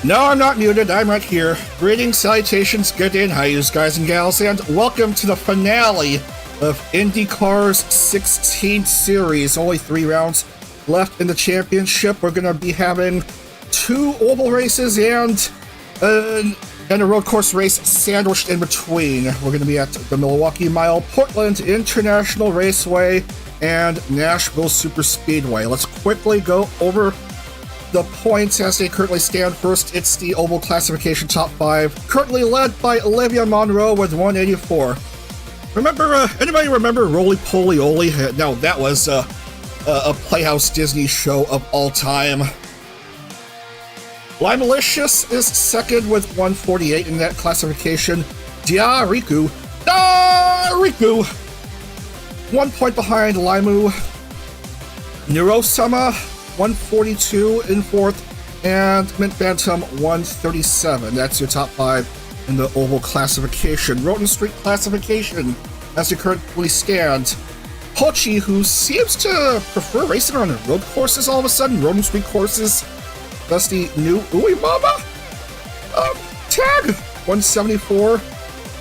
No, I'm not muted. I'm right here. Greetings, salutations, good day, and hi, guys and gals, and welcome to the finale of IndieCar's 16th series. Only 3 rounds left in the championship. We're going to be having 2 oval races and a road course race sandwiched in between. We're going to be at the Milwaukee Mile, Portland International Raceway, and Nashville Superspeedway. Let's quickly go over the points as they currently stand. First, it's the oval classification top 5, currently led by Olivia Monroe with 184. Anybody remember Roly Poly Oly? No, that was a Playhouse Disney show of all time. Laimu is second with 148 in that classification. Riku, 1 point behind Laimu. Neurosama, 142 in 4th, and Mint Bantam, 137. That's your top 5 in the oval classification. Roden Street classification, as they currently stand. Pochi, who seems to prefer racing on road courses all of a sudden, Roden Street courses. That's the new Uemama tag, 174.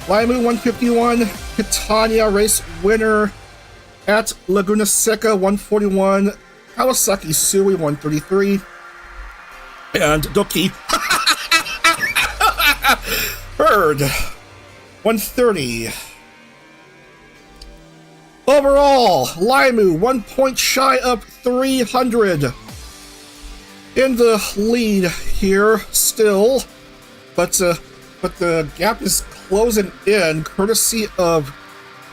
Laimu, 151. Catania race winner at Laguna Seca, 141. Kawasaki Sui, 133. And Doki Bird, 130. Overall, Laimu 1 point shy of 300. In the lead here still, but the gap is closing in courtesy of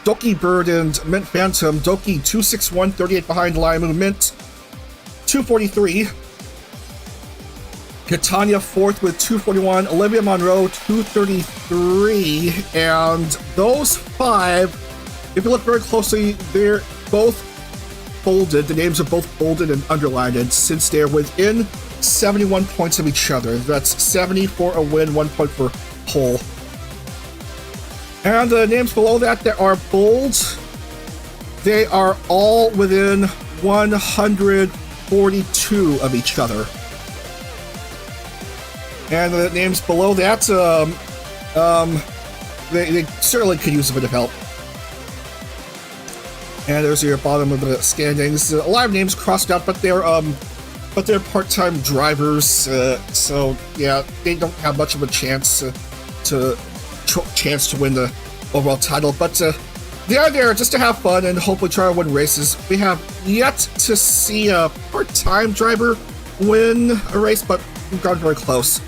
Doki Bird and Mint Phantom. Doki 261.38 behind Laimu. Mint 243. Catania 4th with 241. Olivia Monroe 233. And those 5, if you look very closely, they're both bolded. The names are both bolded and underlined since they're within 71 points of each other. That's 70 for a win, 1 point for pole. And the names below that are bold, they are all within 142 of each other. And the names below that, they certainly could use a bit of help. And there's your bottom of the standings. A lot of names crossed out, but they're part-time drivers, so yeah, they don't have much of a chance to win the overall title. But they are there just to have fun and hopefully try to win races. We have yet to see a part-time driver win a race, but we've gone very close.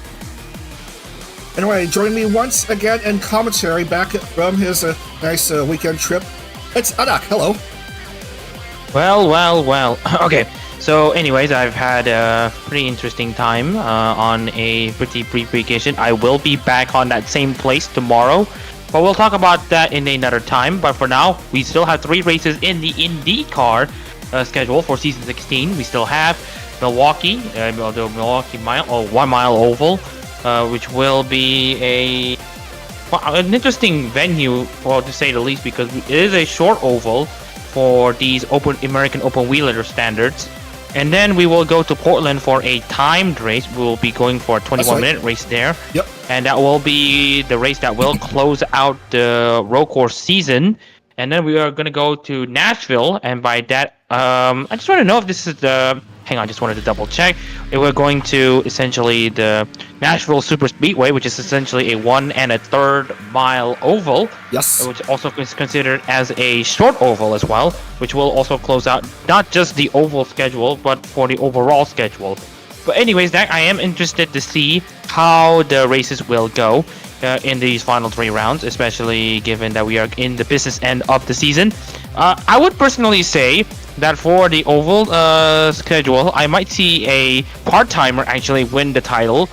Anyway, joining me once again in commentary back from his nice weekend trip, it's Adak. Hello. Well. Okay. So, anyways, I've had a pretty interesting time on a pretty brief vacation. I will be back on that same place tomorrow, but we'll talk about that in another time. But for now, we still have 3 races in the IndieCar schedule for season 16. We still have Milwaukee, the Milwaukee Mile, or 1 mile oval, which will be an interesting venue, well, to say the least, because it is a short oval for these American open wheeler standards. And then we will go to Portland for a timed race. We will be going for a 21-minute race there. Yep. And that will be the race that will close out the road course season. And then we are going to go to Nashville. And by that, I just want to know if this is the... Hang on, just wanted to double check. We're going to essentially the Nashville Superspeedway, which is essentially a 1 1/3 mile oval. Yes. Which also is considered as a short oval as well, which will also close out not just the oval schedule, but for the overall schedule. But anyways, that I am interested to see how the races will go in these final 3 rounds, especially given that we are in the business end of the season. I would personally say that for the oval schedule, I might see a part-timer actually win the title,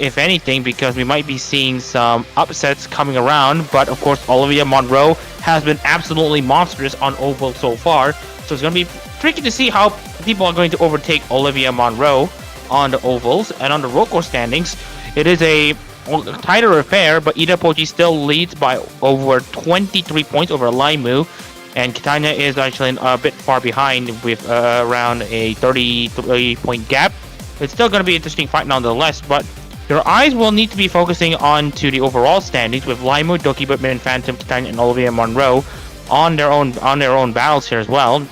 if anything, because we might be seeing some upsets coming around. But of course, Olivia Monroe has been absolutely monstrous on oval so far, so it's going to be tricky to see how people are going to overtake Olivia Monroe on the ovals. And on the road course standings, it is a tighter affair, but Ida Pochi still leads by over 23 points over Laimu. And Catania is actually a bit far behind with around a 33-point gap. It's still going to be an interesting fight nonetheless, but Your eyes will need to be focusing on to the overall standings with Laimu, Doki, Bitman, Phantom, Titan, and Olivia Monroe on their own battles here as well.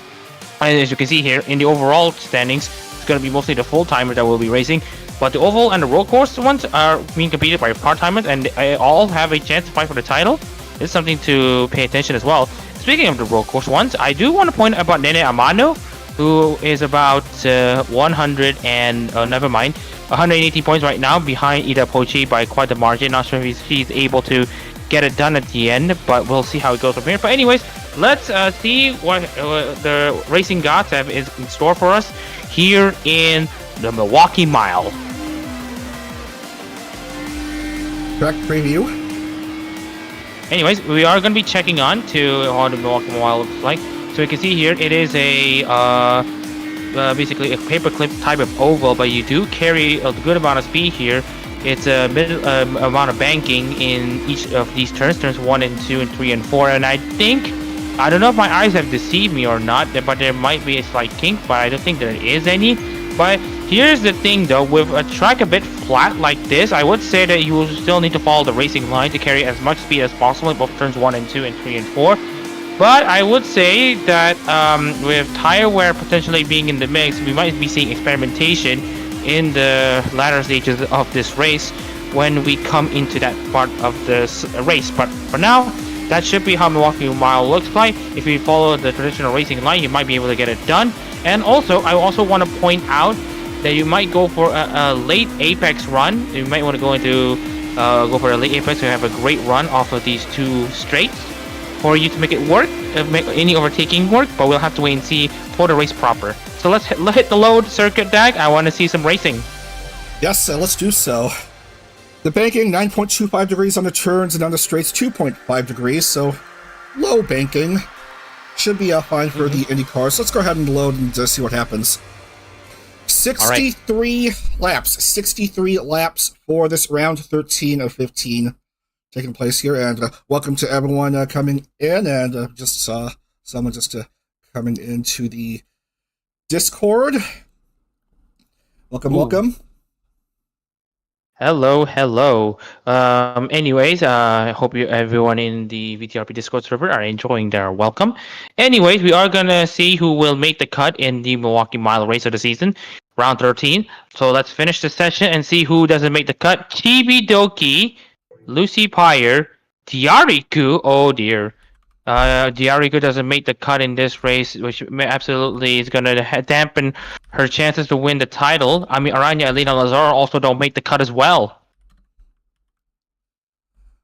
And as you can see here, in the overall standings, it's going to be mostly the full-timers that will be racing. But the oval and the road course ones are being competed by part-timers, and they all have a chance to fight for the title. It's something to pay attention as well. Speaking of the road course ones, I do want to point out about Nene Amano, who is about 180 points right now behind Ida Pochi by quite a margin. Not sure if she's able to get it done at the end, but we'll see how it goes from here. But anyways, let's see what the racing gods have is in store for us here in the Milwaukee Mile. Track preview. Anyways, we are going to be checking on to how the Milwaukee Mile looks like. So you can see here, it is a basically a paperclip type of oval, but you do carry a good amount of speed here. It's a middle amount of banking in each of these turns 1 and 2 and 3 and 4. And I don't know if my eyes have deceived me or not, but there might be a slight kink, but I don't think there is any. But here's the thing though, with a track a bit flat like this, I would say that you will still need to follow the racing line to carry as much speed as possible in both turns 1 and 2 and 3 and 4. But I would say that with tire wear potentially being in the mix, we might be seeing experimentation in the latter stages of this race when we come into that part of this race. But for now, that should be how Milwaukee Mile looks like. If you follow the traditional racing line, you might be able to get it done. And also, I also want to point out that you might go for a late apex run. You might want to go for a late apex to have a great run off of these two straights for you to make it work, make any overtaking work, but we'll have to wait and see for the race proper. So let's hit the load circuit, Dag. I want to see some racing. Yes, let's do so. The banking, 9.25 degrees on the turns, and on the straights, 2.5 degrees, so low banking. Should be fine for the IndyCar. So let's go ahead and load and see what happens. 63 laps. 63 laps for this round 13 of 15 taking place here. And welcome to everyone coming in. And just saw someone just coming into the Discord. Welcome. Hello. Anyways, I hope everyone in the VTRP Discord server are enjoying their welcome. Anyways, we are gonna see who will make the cut in the Milwaukee Mile race of the season, round 13. So let's finish the session and see who doesn't make the cut. Chibi Doki, Lucy Pyre, Diariku. Oh dear. Diariku doesn't make the cut in this race, which absolutely is going to dampen her chances to win the title. I mean, Aranya, Elena Lazaro also don't make the cut as well.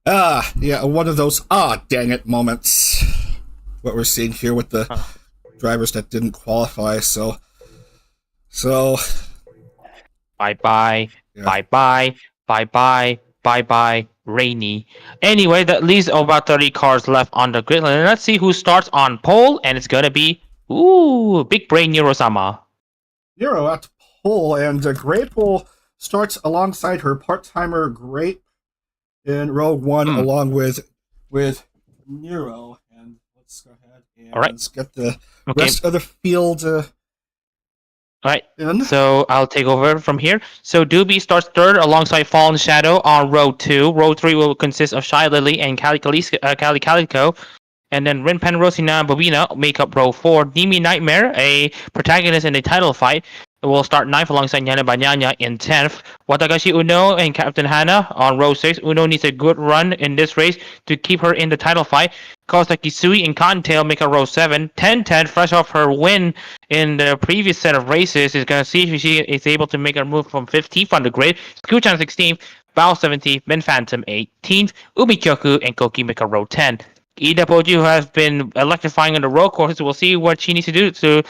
Yeah, one of those dang it moments. What we're seeing here with the drivers that didn't qualify, so bye-bye, bye-bye, rainy. Anyway, that leaves about 30 cars left on the grid. And let's see who starts on pole, and it's gonna be big brain Nero-sama. Nero at pole, and Grapeful starts alongside her part-timer Grape in row 1, along with Nero. And let's go ahead and let's get the rest of the field. Alright, so I'll take over from here. So Doobie starts third alongside Fallen Shadow on row 2. Row 3 will consist of Shy Lily and Cali Calico. And then Rin Penrosina and Bobina make up row 4. Demi Nightmare, a protagonist in a title fight, will start 9th alongside Nyana Banyanya in 10th. Watagashi Uno and Captain Hana on row 6. Uno needs a good run in this race to keep her in the title fight. Kawasaki Sui and Cottontail make a row 7. 10-10, fresh off her win in the previous set of races, is going to see if she is able to make a move from 15th on the grid. Skuchan 16th, Bao 17th, Ben Phantom 18th, Umi Kyoku and Koki make a row 10. Ida Poji, who has been electrifying on the road courses, will see what she needs to do to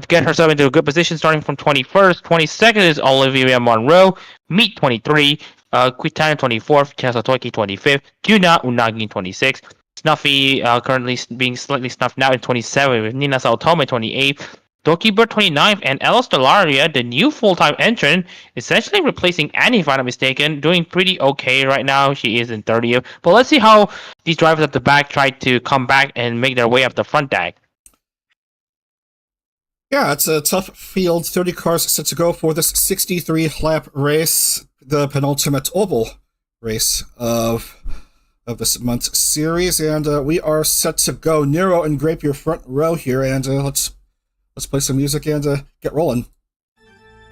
get herself into a good position, starting from 21st. 22nd is Olivia Monroe, Meat 23, Quitana 24th, Kasatoki 25th, Yuna Unagi 26th. Snuffy currently being slightly snuffed now in 27th, with Nina Saotome 28th, Doki Bird 29th, and Ella Stellaria, the new full-time entrant, essentially replacing Annie, if I'm not mistaken, doing pretty okay right now. She is in 30th. But let's see how these drivers at the back try to come back and make their way up the front deck. Yeah, it's a tough field. 30 cars set to go for this 63-lap race. the penultimate oval race of this month's series, and we are set to go. Nero and Grape, your front row here, and let's play some music and get rolling.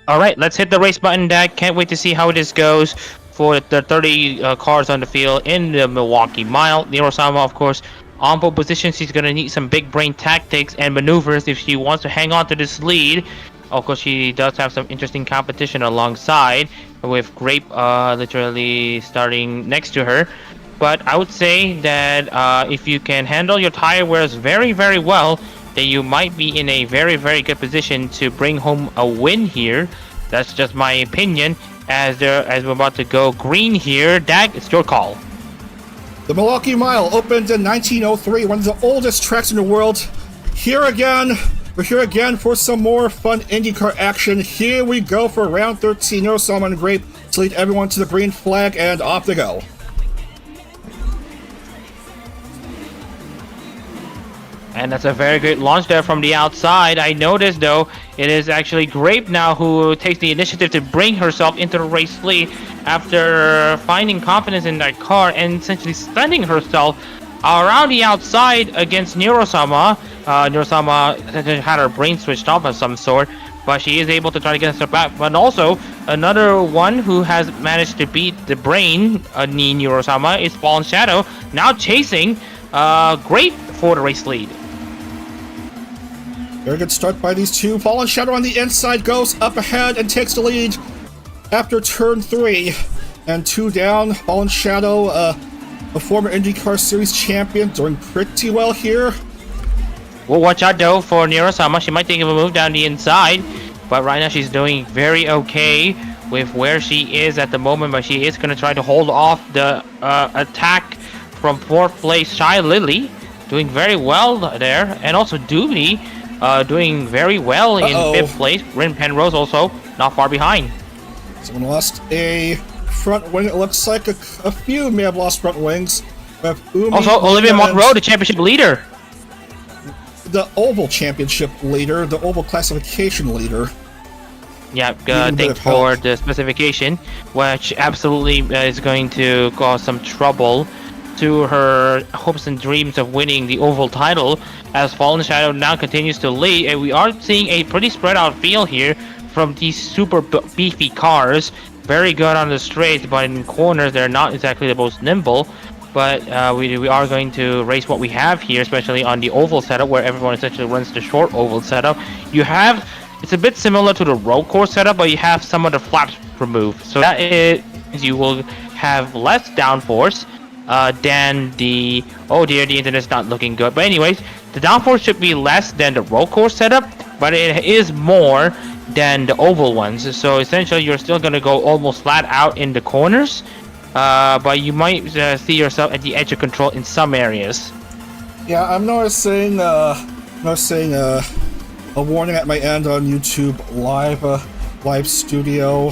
All right, let's hit the race button, Dak. Can't wait to see how this goes for the 30 cars on the field in the Milwaukee Mile. Nero-sama, of course, on pole position. She's going to need some big brain tactics and maneuvers if she wants to hang on to this lead. Of course, she does have some interesting competition alongside, with Grape literally starting next to her. But I would say that if you can handle your tire wears very, very well, then you might be in a very, very good position to bring home a win here. That's just my opinion. As we're about to go green here, Dag, it's your call. The Milwaukee Mile opened in 1903, one of the oldest tracks in the world. We're here again for some more fun IndyCar action. Here we go for round 13. Nero-sama and Grape to lead everyone to the green flag, and off they go. And that's a very great launch there from the outside. I noticed, though, it is actually Grape now who takes the initiative to bring herself into the race lead after finding confidence in that car and essentially stunning herself around the outside against Nero-sama. Nero-sama had her brain switched off of some sort, but she is able to try to get herself back. But also, another one who has managed to beat the brain, Nero-sama, is Fallen Shadow, now chasing Grape for the race lead. Very good start by these two. Fallen Shadow on the inside goes up ahead and takes the lead after turn 3. And 2 down. Fallen Shadow, a former IndyCar Series champion, doing pretty well here. Well, watch out though for Nero-sama. She might think of a move down the inside, but right now she's doing very okay with where she is at the moment. But she is going to try to hold off the attack from 4th place Shy Lily, doing very well there, and also Doobie doing very well in 5th place. Rin Penrose also not far behind. Someone lost a front wing. It looks like a few may have lost front wings. Also, Olivia Monroe, the championship leader. The Oval Championship leader, the Oval Classification leader. Yeah, thanks for the specification, which absolutely is going to cause some trouble to her hopes and dreams of winning the Oval title, as Fallen Shadow now continues to lead, and we are seeing a pretty spread out field here from these super beefy cars. Very good on the straights, but in corners they're not exactly the most nimble. But we are going to race what we have here, especially on the oval setup, where everyone essentially runs the short oval setup. It's a bit similar to the road course setup, but you have some of the flaps removed. So that is, you will have less downforce than the... Oh dear, the internet's not looking good. But anyways, the downforce should be less than the road course setup, but it is more than the oval ones. So essentially, you're still going to go almost flat out in the corners. But you might see yourself at the edge of control in some areas. Yeah, I'm noticing a warning at my end on YouTube live studio.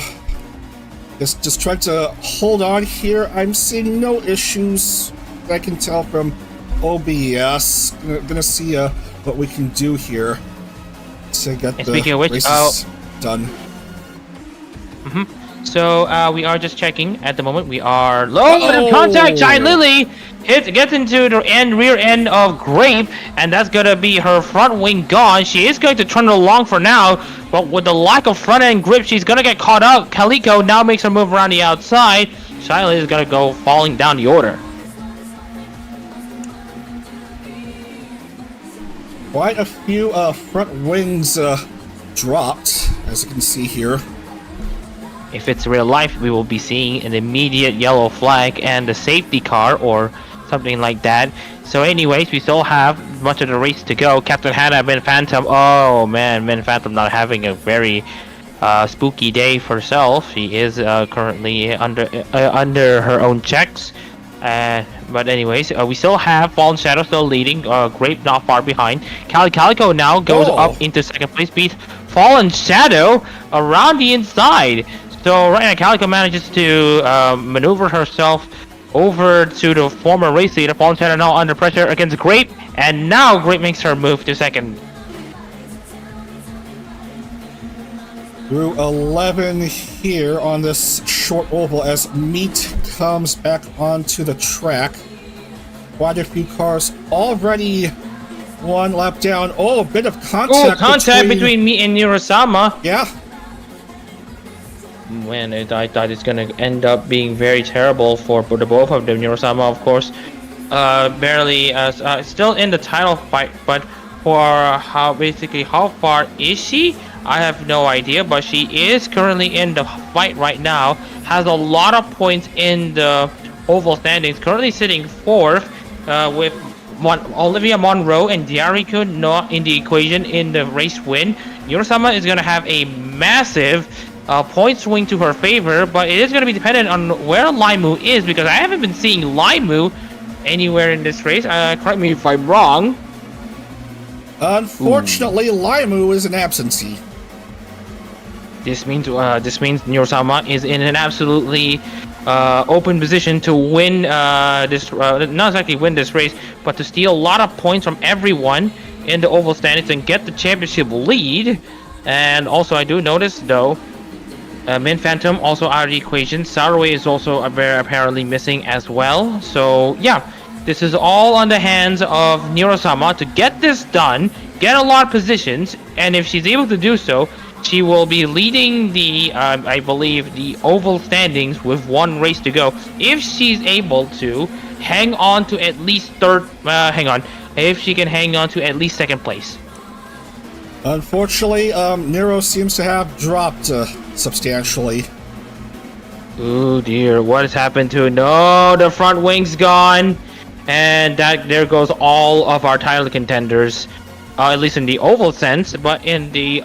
Just trying to hold on here. I'm seeing no issues I can tell from OBS. Gonna see what we can do here to get the races done. So we are just checking at the moment. We are low in contact. Giant Lily gets into the rear end of Grape, and that's gonna be her front wing gone. She is going to turn it along for now, but with the lack of front end grip, she's gonna get caught up. Calico now makes her move around the outside. Giant Lily is gonna go falling down the order. Quite a few front wings dropped, as you can see here. If it's real life, we will be seeing an immediate yellow flag and a safety car or something like that. So anyways, we still have much of the race to go. Captain Hannah, Min Phantom. Oh man, Min Phantom not having a very spooky day for herself. She is currently under her own checks. But anyways, we still have Fallen Shadow still leading. Grape not far behind. Calico now goes up into second place. Beat Fallen Shadow around the inside. So right now, Calico manages to maneuver herself over to the former race leader. Fallen Shadow now under pressure against Grape, and now Grape makes her move to second. Through 11 here on this short oval as meat comes back onto the track. Quite a few cars already one lap down. Oh, a bit of contact between me and Nirosama. Yeah. When I thought it's gonna end up being very terrible for the both of them. Nirosama, of course, barely still in the title fight, but for how far is she? I have no idea, but she is currently in the fight right now. Has a lot of points in the oval standings. Currently sitting fourth, with Olivia Monroe and Diariku not in the equation in the race win. Nirosama is gonna have a massive point swing to her favor, but it is gonna be dependent on where Laimu is, because I haven't been seeing Laimu anywhere in this race. Correct me if I'm wrong. Unfortunately, Laimu is an absentee. This means Nirosama is in an absolutely open position to win this, not exactly win this race, but to steal a lot of points from everyone in the oval standings and get the championship lead. And also, I do notice though, Min Phantom also out of the equation. Saraway is also apparently missing as well. So yeah, this is all on the hands of Nirosama to get this done, get a lot of positions, and if she's able to do so, she will be leading the, I believe, the oval standings with one race to go. If she's able to hang on to at least if she can hang on to at least second place. Unfortunately, Nero seems to have dropped substantially. Oh dear, what has happened to? No, the front wing's gone, and there goes all of our title contenders. At least in the oval sense, but in the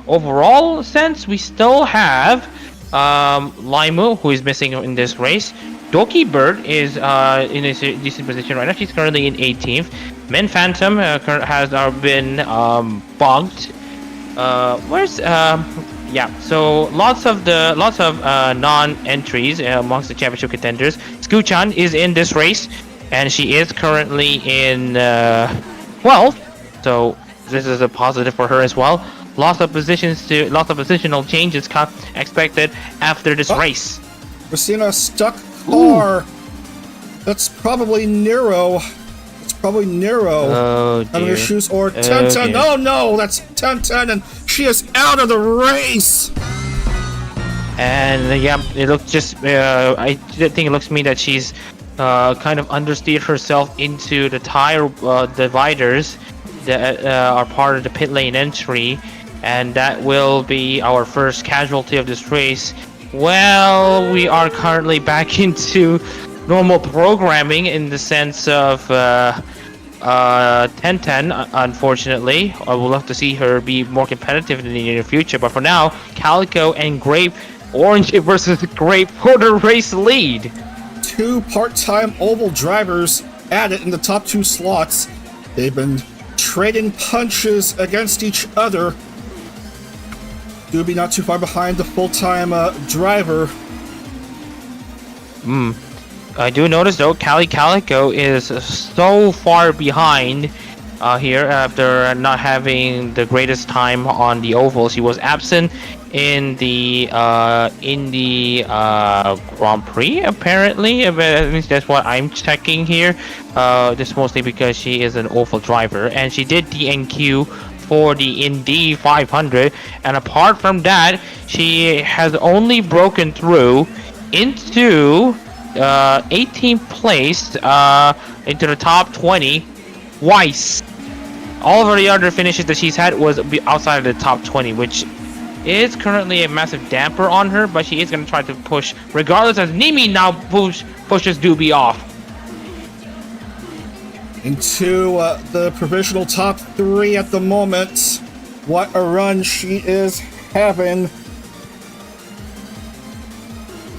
overall sense, we still have Laimu, who is missing in this race. Doki Bird is in a decent position right now. She's currently in 18th. Min Phantom has been bogged. Yeah, so lots of non-entries amongst the championship contenders. Sku-chan is in this race, and she is currently in 12th. So this is a positive for her as well. Lots of positional changes expected after this race. We're seeing a stuck car. Ooh. That's probably Nero. Oh, having issues, or Ten-Ten. Oh no, that's Ten-Ten, and she is out of the race. And yeah, it looks just. I think it looks to me that she's kind of understeered herself into the tire dividers that are part of the pit lane entry, and that will be our first casualty of this race. Well, we are currently back into normal programming in the sense of Ten-Ten, unfortunately. I would love to see her be more competitive in the near future, but for now, Calico and Grape, Orange versus Grape for the race lead. Two part-time oval drivers added in the top two slots. They've been trading punches against each other. Doobie not too far behind the full-time driver. I do notice though, Calico is so far behind here after not having the greatest time on the ovals. He was absent in the Grand Prix, apparently. At least that's what I'm checking here. This mostly because she is an oval driver, and she did DNQ for the Indy 500. And apart from that, she has only broken through into 18th place into the top 20 twice. All of the other finishes that she's had was outside of the top 20, which is currently a massive damper on her, but she is going to try to push regardless, as Nimi now pushes Doobie off into the provisional top 3 at the moment. What a run she is having.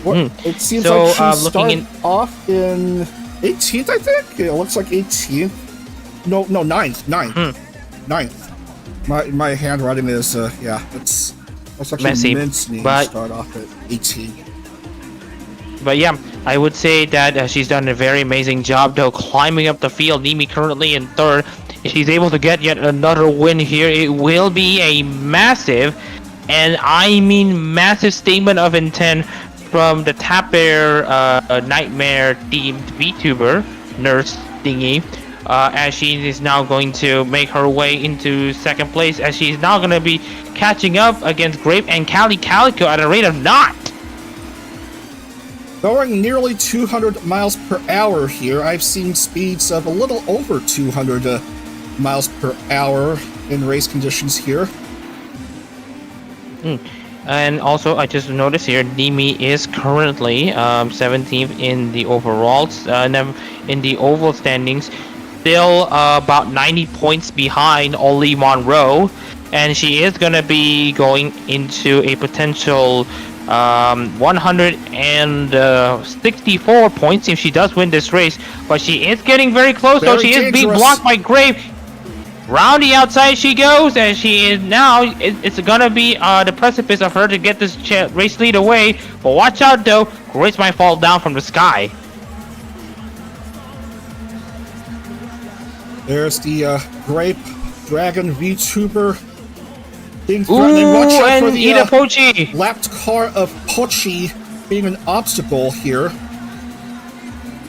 It seems like she started off in 18th, I think. It looks like 18th. No, 9th. 9th. My handwriting is, that's actually messy, mincemeat. But start off at 18. But yeah, I would say that she's done a very amazing job though, climbing up the field. Nimi currently in 3rd. If she's able to get yet another win here, it will be a massive and I mean massive statement of intent from the Tapper Nightmare themed VTuber nurse thingy, as she is now going to make her way into second place, as she's now going to be catching up against Grape and Calico at a rate of knot. Going nearly 200 miles per hour here. I've seen speeds of a little over 200 miles per hour in race conditions here. And also, I just noticed here, Nimi is currently 17th in the overalls, in the oval standings, still about 90 points behind Oli Monroe, and she is going to be going into a potential 164 points if she does win this race, but she is getting very close, so she is being blocked by Grape. Round the outside she goes, and she is now, it's gonna be the precipice of her to get this race lead away, but watch out though, Grace might fall down from the sky. There's the Grape Dragon VTuber being threatening. Watch out for the lapped car of Pochi being an obstacle here.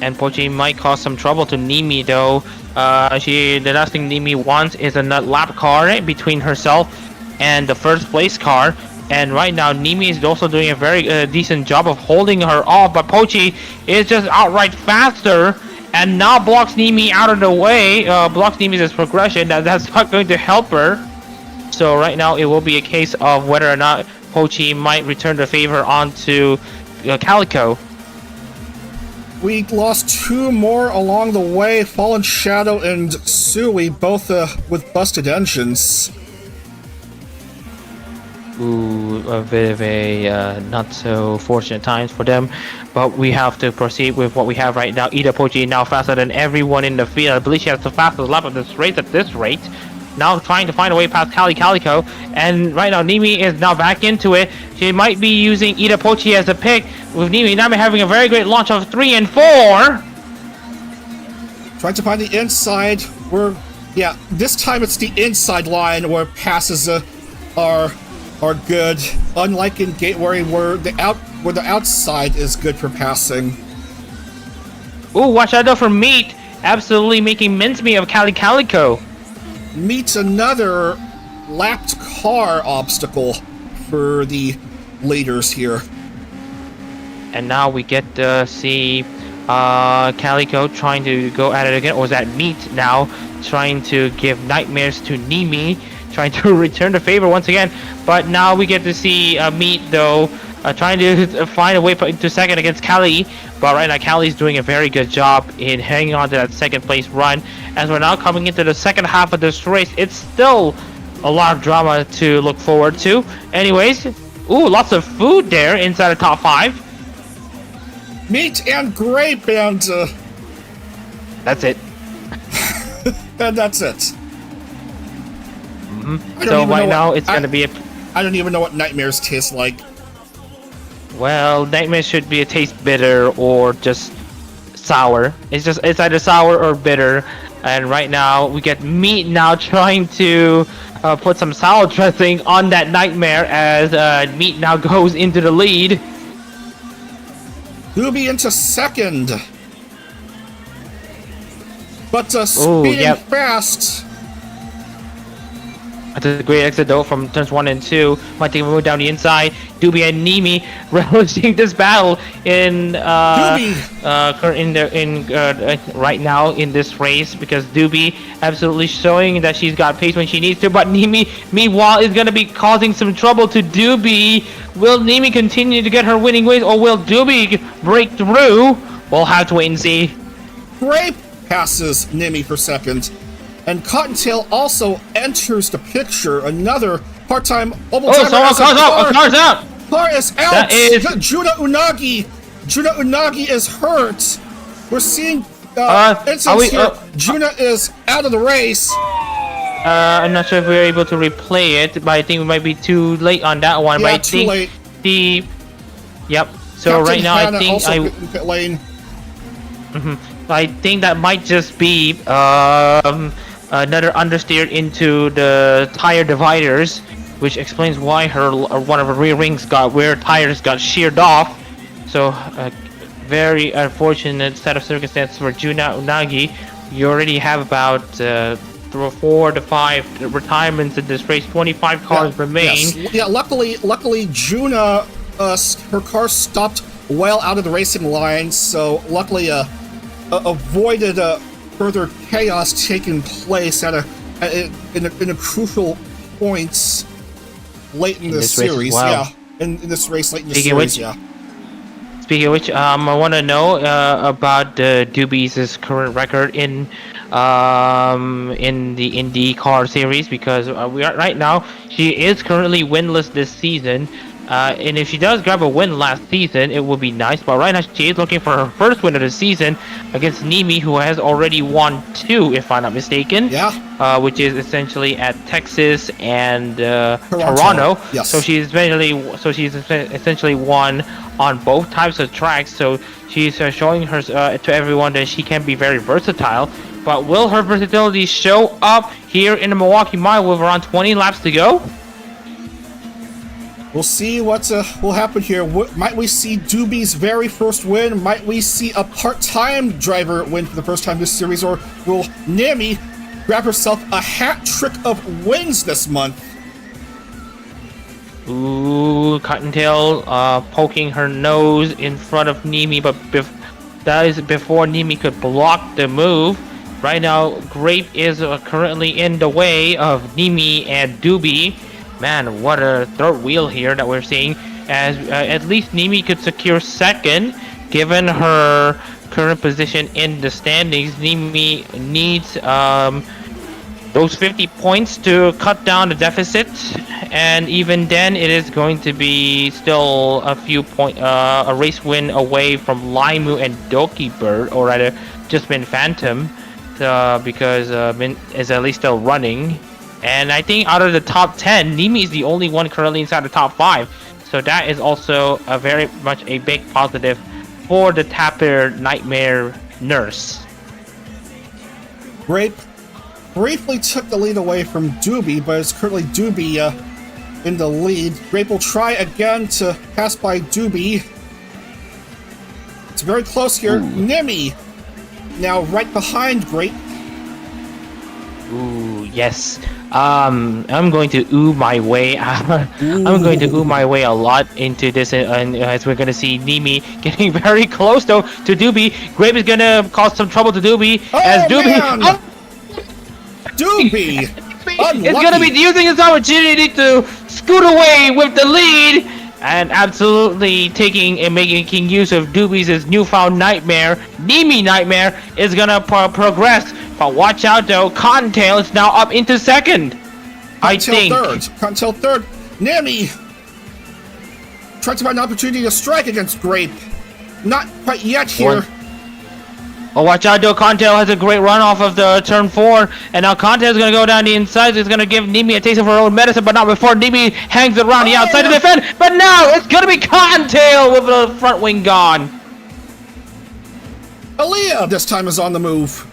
And Pochi might cause some trouble to Nimi though. The last thing Nimi wants is a lap car between herself and the first place car. And right now Nimi is also doing a very decent job of holding her off, but Pochi is just outright faster and now blocks Nimi out of the way. Blocks Nimi's progression. That's not going to help her. So right now it will be a case of whether or not Pochi might return the favor onto Calico. We lost two more along the way, Fallen Shadow and Sui, both with busted engines. Ooh, a bit of a not so fortunate times for them, but we have to proceed with what we have right now. Ida Pochi now faster than everyone in the field. I believe she has the fastest lap of this race at this rate. Now trying to find a way past Calico, and right now Nimi is now back into it. She might be using Ida Pochi as a pick, with Nimi now having a very great launch of 3 and 4. Trying to find the inside. This time it's the inside line where passes are good. Unlike in Gateway where the outside is good for passing. Ooh, watch out though for Meat, absolutely making mincemeat of Calico. Meets another lapped car obstacle for the leaders here. And now we get to see Calico trying to go at it again, or is that Meat now trying to give nightmares to Nimi, trying to return the favor once again. But now we get to see Meat though trying to find a way to second against Callie, but right now Callie's doing a very good job in hanging on to that second place run. As we're now coming into the second half of this race, it's still a lot of drama to look forward to. Anyways, ooh, lots of food there inside the top 5. Meat and Grape, and that's it. And that's it. So right now it's going to be I don't even know what nightmares taste like. Well, nightmares should be a taste bitter or just sour. It's either sour or bitter. And right now we get Meat now trying to put some salad dressing on that nightmare as Meat now goes into the lead. Doobie into second. But speeding fast. That's a great exit though from turns 1 and 2. Might take a move down the inside. Doobie and Nimi relishing this battle in right now in this race, because Doobie absolutely showing that she's got pace when she needs to, but Nimi meanwhile is gonna be causing some trouble to Doobie. Will Nimi continue to get her winning ways, or will Doobie break through? We'll have to wait and see. Grape passes Nimi for second. And Cottontail also enters the picture. Another part-time someone car's out! A car's out! Car is out! That is... Juna Unagi is hurt. We're seeing incidents here. Juna is out of the race. I'm not sure if we're able to replay it, but I think we might be too late on that one. Yeah, but I think late. Yep. So Captain right now Hannah I think also in pit lane. I think that might just be another understeer into the tire dividers, which explains why one of her rear tires got sheared off. So, very unfortunate set of circumstances for Juna Unagi. You already have about 4 to 5 retirements in this race. 25 cars remain. Yes. Yeah, luckily Juna, her car stopped well out of the racing line, so luckily avoided further chaos taking place in a crucial points late in the series. Wow. Yeah, in this race late in the series. Speaking of which, I want to know about Doobie's current record in the IndyCar series, because we are right now. She is currently winless this season. And if she does grab a win last season, it would be nice. But right now, she is looking for her first win of the season against Nimi, who has already won 2, if I'm not mistaken. Yeah. Which is essentially at Texas and Toronto. Yes. So she's essentially won on both types of tracks. So she's showing her to everyone that she can be very versatile. But will her versatility show up here in the Milwaukee Mile with around 20 laps to go? We'll see what will happen here. Might we see Doobie's very first win? Might we see a part-time driver win for the first time this series? Or will Nami grab herself a hat trick of wins this month? Ooh, Cottontail poking her nose in front of Nimi, but that is before Nimi could block the move. Right now, Grape is currently in the way of Nimi and Doobie. Man, what a third wheel here that we're seeing, as at least Nimi could secure second, given her current position in the standings. Nimi needs those 50 points to cut down the deficit, and even then it is going to be still a race win away from Laimu and Doki Bird, or rather just been Phantom, because Min is at least still running. And I think out of the top 10, Nimi is the only one currently inside the top 5. So that is also a very much a big positive for the Tapper Nightmare Nurse. Grape briefly took the lead away from Doobie, but it's currently Doobie in the lead. Grape will try again to pass by Doobie. It's very close here. Ooh. Nimi now right behind Grape. Ooh, yes. I'm going to ooh my way. I'm going to ooh my way a lot into this, and as we're going to see Nimi getting very close though to Doobie. Grape is going to cause some trouble to Doobie, as Doobie. Doobie is going to be using his opportunity to scoot away with the lead, and absolutely making use of Doobie's newfound nightmare. Nimi Nightmare is going to progress. But watch out though, Cottontail is now up into second. Cottontail third. Nami tried to find an opportunity to strike against Grape. Not quite yet here. Oh, watch out though, Cottontail has a great run off of the turn 4. And now Cottontail is going to go down the inside. So he's going to give Nimi a taste of her own medicine, but not before Nimi hangs around the outside to defend. But now it's going to be Cottontail with the front wing gone. Aaliyah this time is on the move.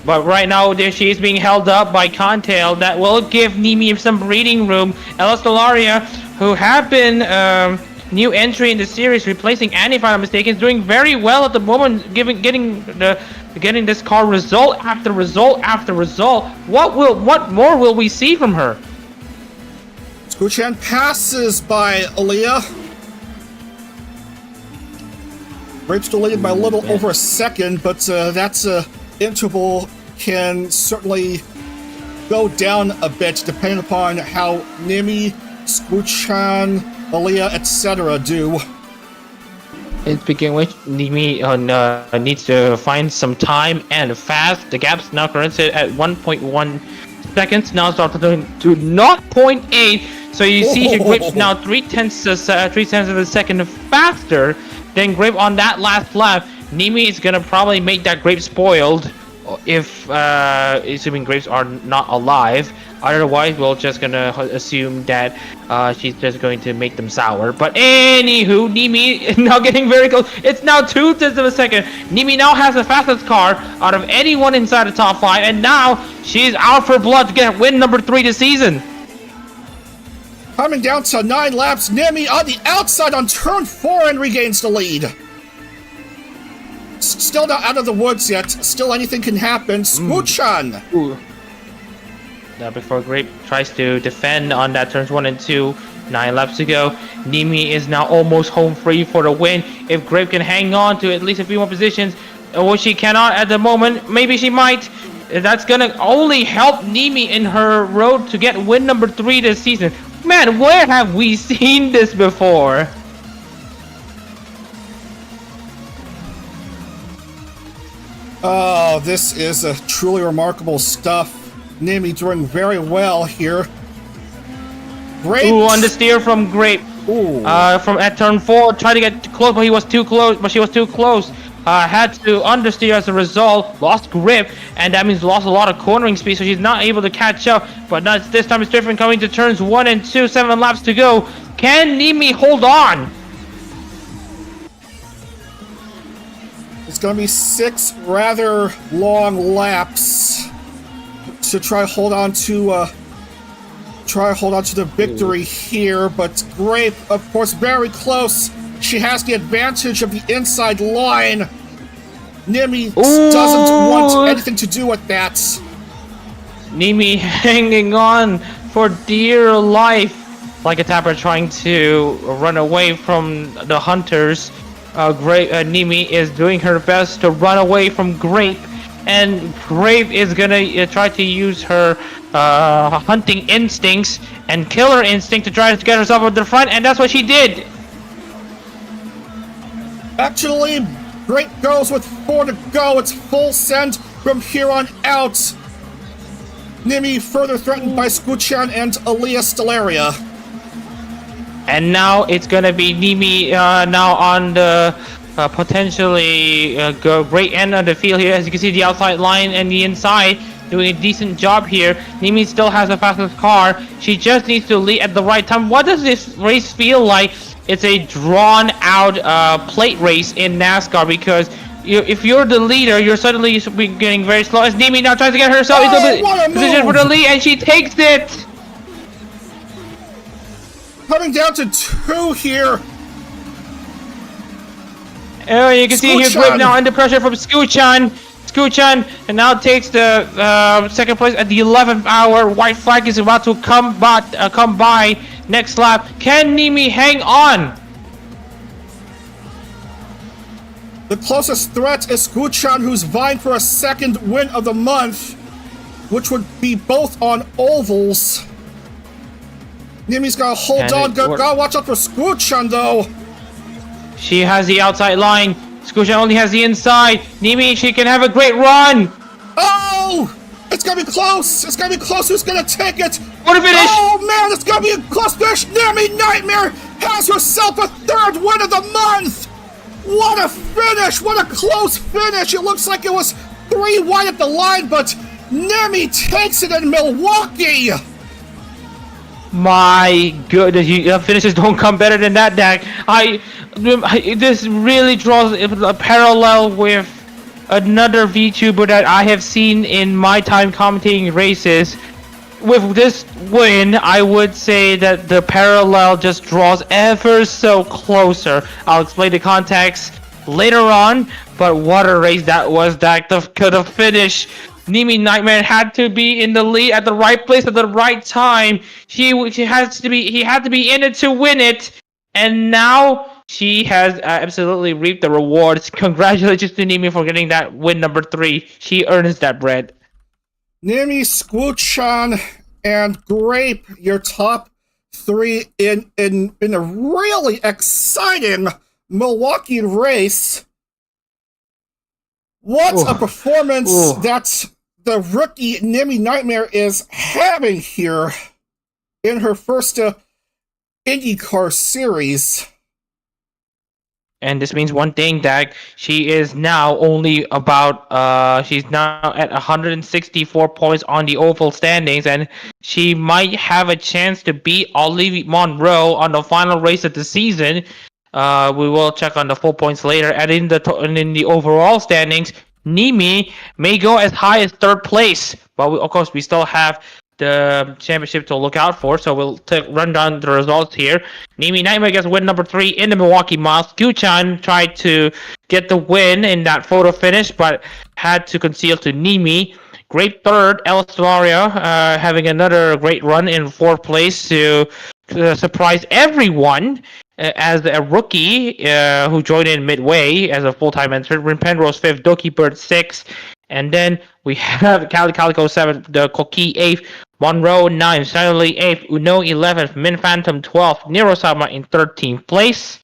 But right now, she is being held up by Cottontail. That will give Nimi some breathing room. Ella Stellaria, who have been new entry in the series, replacing Annie, if I'm not mistaken, is doing very well at the moment, getting this car result after result after result. What more will we see from her? Skuchan passes by Aaliyah. Grape's delayed by a little over a second, but that's interval can certainly go down a bit depending upon how Nimi, Skuchan, Aaliyah, etc. do. And speaking of which, Nimi needs to find some time and fast. The gap's now currently at 1.1 seconds. Now it's dropped to 0.8. So you see here, Grape's now 0.3 of a second faster than Grape on that last lap. Nimi is gonna probably make that Grape spoiled, if assuming Grapes are not alive. Otherwise, we're just gonna assume that she's just going to make them sour. But anywho, Nimi is now getting very close. It's now 0.2 of a second. Nimi now has the fastest car out of anyone inside the top 5, and now she's out for blood to get win number 3 this season. Coming down to 9 laps, Nimi on the outside on turn 4 and regains the lead. Still not out of the woods yet. Still anything can happen. Scoochan. Now before Grape tries to defend on that turns 1 and 2, 9 laps to go. Nimi is now almost home free for the win. If Grape can hang on to at least a few more positions, which she cannot at the moment, maybe she might. That's gonna only help Nimi in her road to get win number 3 this season. Man, where have we seen this before? Oh, this is truly remarkable stuff. Nimi doing very well here. Great. Ooh, on the steer from Grape. Ooh. From at turn 4, tried to get close, but he was too close. But she was too close. Had to understeer as a result. Lost grip, and that means lost a lot of cornering speed. So she's not able to catch up. But not this time. It's different. Coming to turns 1 and 2, 7 laps to go. Can Nimi hold on? It's going to be 6 rather long laps to try hold on to the victory here, but Grape, of course, very close. She has the advantage of the inside line. Nimi doesn't want anything to do with that. Nimi hanging on for dear life, like a tapper trying to run away from the hunters. Nimi is doing her best to run away from Grape, and Grape is gonna try to use her hunting instincts and killer instinct to try to get herself at the front, and that's what she did. Actually, Grape goes with 4 to go. It's full send from here on out. Nimi further threatened by Scoochan and Aaliyah Stellaria. And now it's gonna be Nimi now on the potentially great end of the field here. As you can see, the outside line and the inside doing a decent job here. Nimi still has the fastest car. She just needs to lead at the right time. What does this race feel like? It's a drawn out plate race in NASCAR, because if you're the leader, you're suddenly getting very slow. As Nimi now tries to get herself into position for the lead, and she takes it. Coming down to 2 here. Oh, you can see here Grape now under pressure from Scoochan. Scoochan and now takes the second place at the 11th hour. White flag is about to come by next lap. Can Nimi hang on? The closest threat is Scoochan, who's vying for a second win of the month, which would be both on ovals. Nimi's gotta hold on. Gotta watch out for Scoochan, though. She has the outside line. Scoochan only has the inside. Nimi, she can have a great run. Oh! It's gonna be close. It's gonna be close. Who's gonna take it? What a finish! Oh, man, it's gonna be a close finish. Nimi Nightmare has herself a 3rd win of the month. What a finish. What a close finish. It looks like it was 3 wide at the line, but Nimi takes it in Milwaukee. My goodness, finishes don't come better than that, Dak. This really draws a parallel with another VTuber that I have seen in my time commentating races. With this win, I would say that the parallel just draws ever so closer. I'll explain the context later on, but what a race that was, Dak. The finish. Nimi Nightmare had to be in the lead at the right place at the right time. He had to be in it to win it, and now she has absolutely reaped the rewards. Congratulations to Nimi for getting that win number 3. She earns that bread. Nimi, Scoochan, and Grape, your top 3 in a really exciting Milwaukee race. What a performance that the rookie Nimi Nightmare is having here in her first IndieCar series. And this means one thing, Dak. She is now only about she's now at 164 points on the oval standings, and she might have a chance to beat Olivia Monroe on the final race of the season. We will check on the full points later. And in the overall standings, Nimi may go as high as 3rd place, but of course we still have the championship to look out for. So we'll run down the results here. Nimi Nightmare gets win number 3 in the Milwaukee Mile. Sku-chan tried to get the win in that photo finish, but had to conceal to Nimi. Great third, El Stellario, having another great run in 4th place to surprise everyone as a rookie who joined in midway as a full-time entrant. Penrose 5th, Doki Bird 6th, and then we have Calico 7th, the Koki 8th, Monroe 9th, Stanley 8th, Uno 11th, Min Phantom 12th, Nero-sama in 13th place.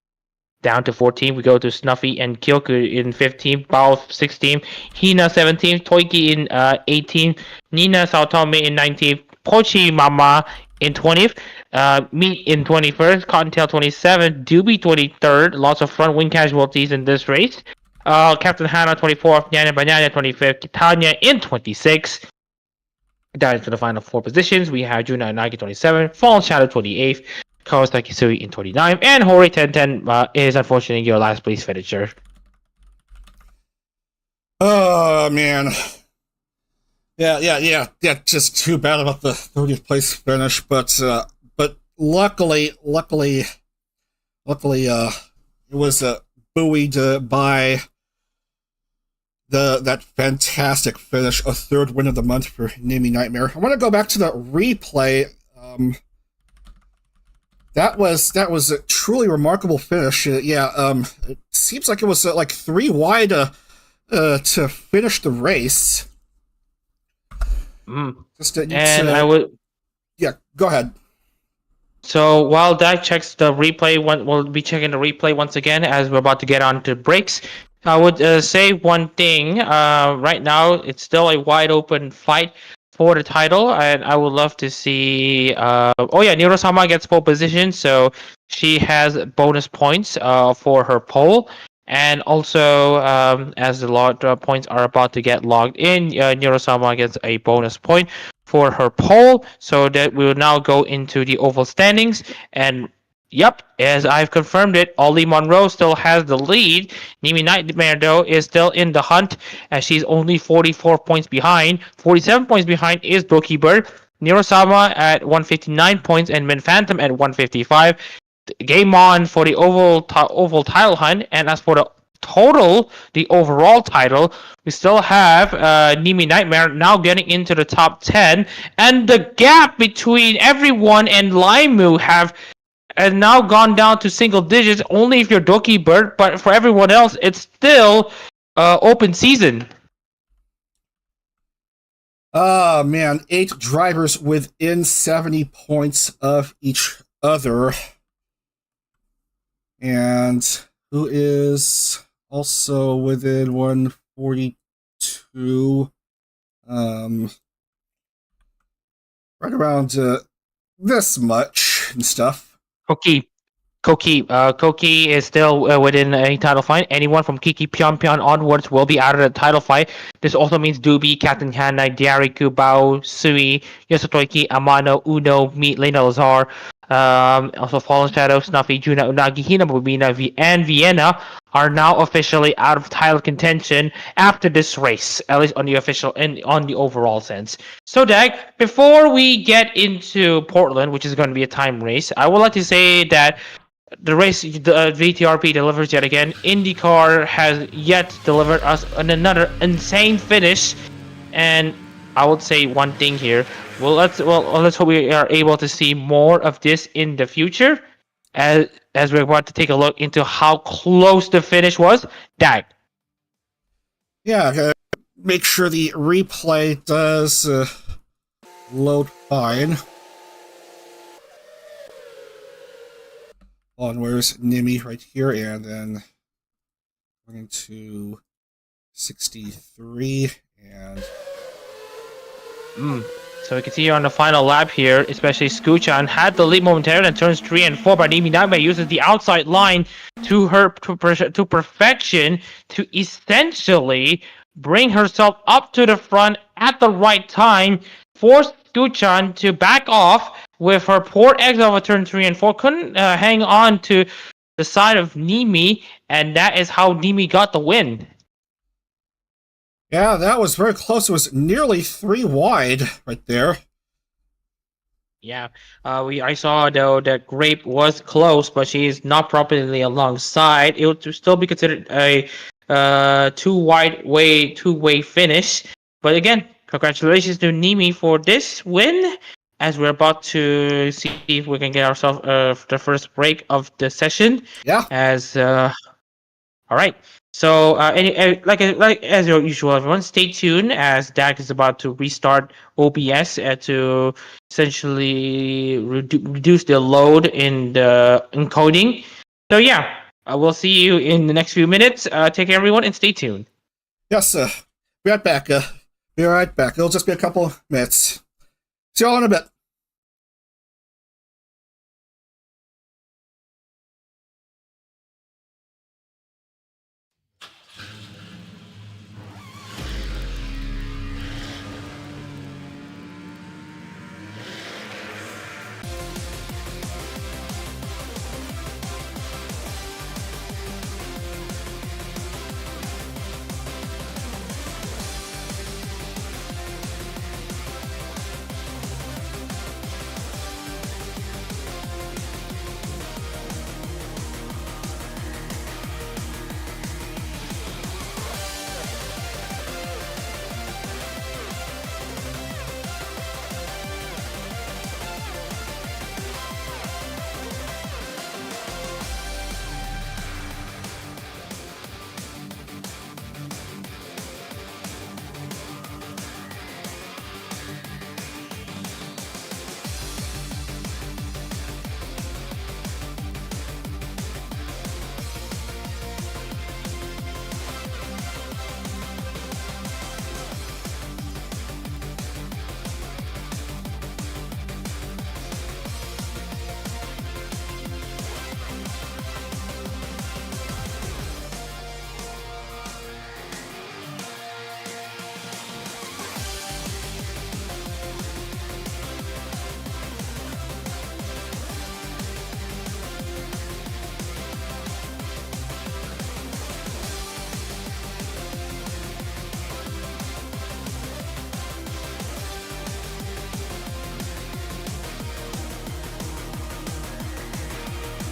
Down to 14th, we go to Snuffy and Kyoku in 15th, Bao 16th, Hina 17th, Toiki in 18th, Nina Saotome in 19th, Pochi Mama in 20th, Meat in 21st, Cottontail 27th, Doobie 23rd, lots of front wing casualties in this race. Captain Hana 24th, Yana Banana 25th, Tanya in 26th. Down to the final 4 positions, we have Juna and Nagi 27th, Fallen Shadow 28th, Kawasaki Sui in 29th, and Hori 1010 is unfortunately your last place finisher. Oh, man. Yeah. Just too bad about the 30th place finish, but luckily, it was buoyed by that fantastic finish, a 3rd win of the month for Nimi Nightmare. I want to go back to the replay. That was a truly remarkable finish. It seems like it was like 3 wide to finish the race. Yeah, go ahead. So while Dak checks the replay, we'll be checking the replay once again as we're about to get on to breaks. I would say one thing. Right now, it's still a wide open fight for the title, and I would love to see. Nero-sama gets pole position, so she has bonus points for her pole. And also, as the points are about to get logged in, Nero-sama gets a bonus point for her pole. So that we will now go into the oval standings. And yep, as I've confirmed it, Ollie Monroe still has the lead. Nimi Nightmare, though, is still in the hunt, as she's only 44 points behind. 47 points behind is Doki Bird. Nero-sama at 159 points, and Min Phantom at 155. Game on for the oval title hunt, and as for the overall title, we still have Nimi Nightmare now getting into the top 10, and the gap between everyone and Laimu have now gone down to single digits, only if you're Doki Bird, but for everyone else, it's still open season. Oh, man, 8 drivers within 70 points of each other. And who is also within 142, right around this much and stuff. Koki is still within a title fight. Anyone from Kiki Pyeongpyeong onwards will be out of the title fight. This also means Doobie, Captain Hana, Diariku, Bao, Sui, Yosotoiki, Amano, Uno, Meat, Lena Lazar, also Fallen Shadow, Snuffy, Juna, Unagi, Hina, Bobina, and Vienna are now officially out of title contention after this race, at least on the official and on the overall sense. So, Dag, before we get into Portland, which is going to be a time race, I would like to say that the race, the VTRP delivers yet again. IndyCar has yet delivered us another insane finish, and I would say one thing here. Let's hope we are able to see more of this in the future, as we're about to take a look into how close the finish was. Dag. Yeah, make sure the replay does load fine. Where's Nimi right here, and then going to 63 and So we can see here on the final lap here, especially Sku-chan had the lead momentarily in turns 3 and 4, but Nimi Nightmare uses the outside line to perfection to essentially bring herself up to the front at the right time, forced Sku-chan to back off with her poor exit of turn 3 and 4, couldn't hang on to the side of Nimi, and that is how Nimi got the win. yeah, that was very close. It was nearly 3 wide right there. Yeah, I saw though that Grape was close, but she is not properly alongside. It would still be considered a two-way finish. But again, congratulations to Nimi for this win. As we're about to see if we can get ourselves the first break of the session. Yeah. As all right. So, like as usual, everyone, stay tuned as Dak is about to restart OBS to essentially reduce the load in the encoding. So yeah, we'll see you in the next few minutes. Take care, everyone, and stay tuned. Yes, be right back. Be right back. It'll just be a couple minutes. See y'all in a bit.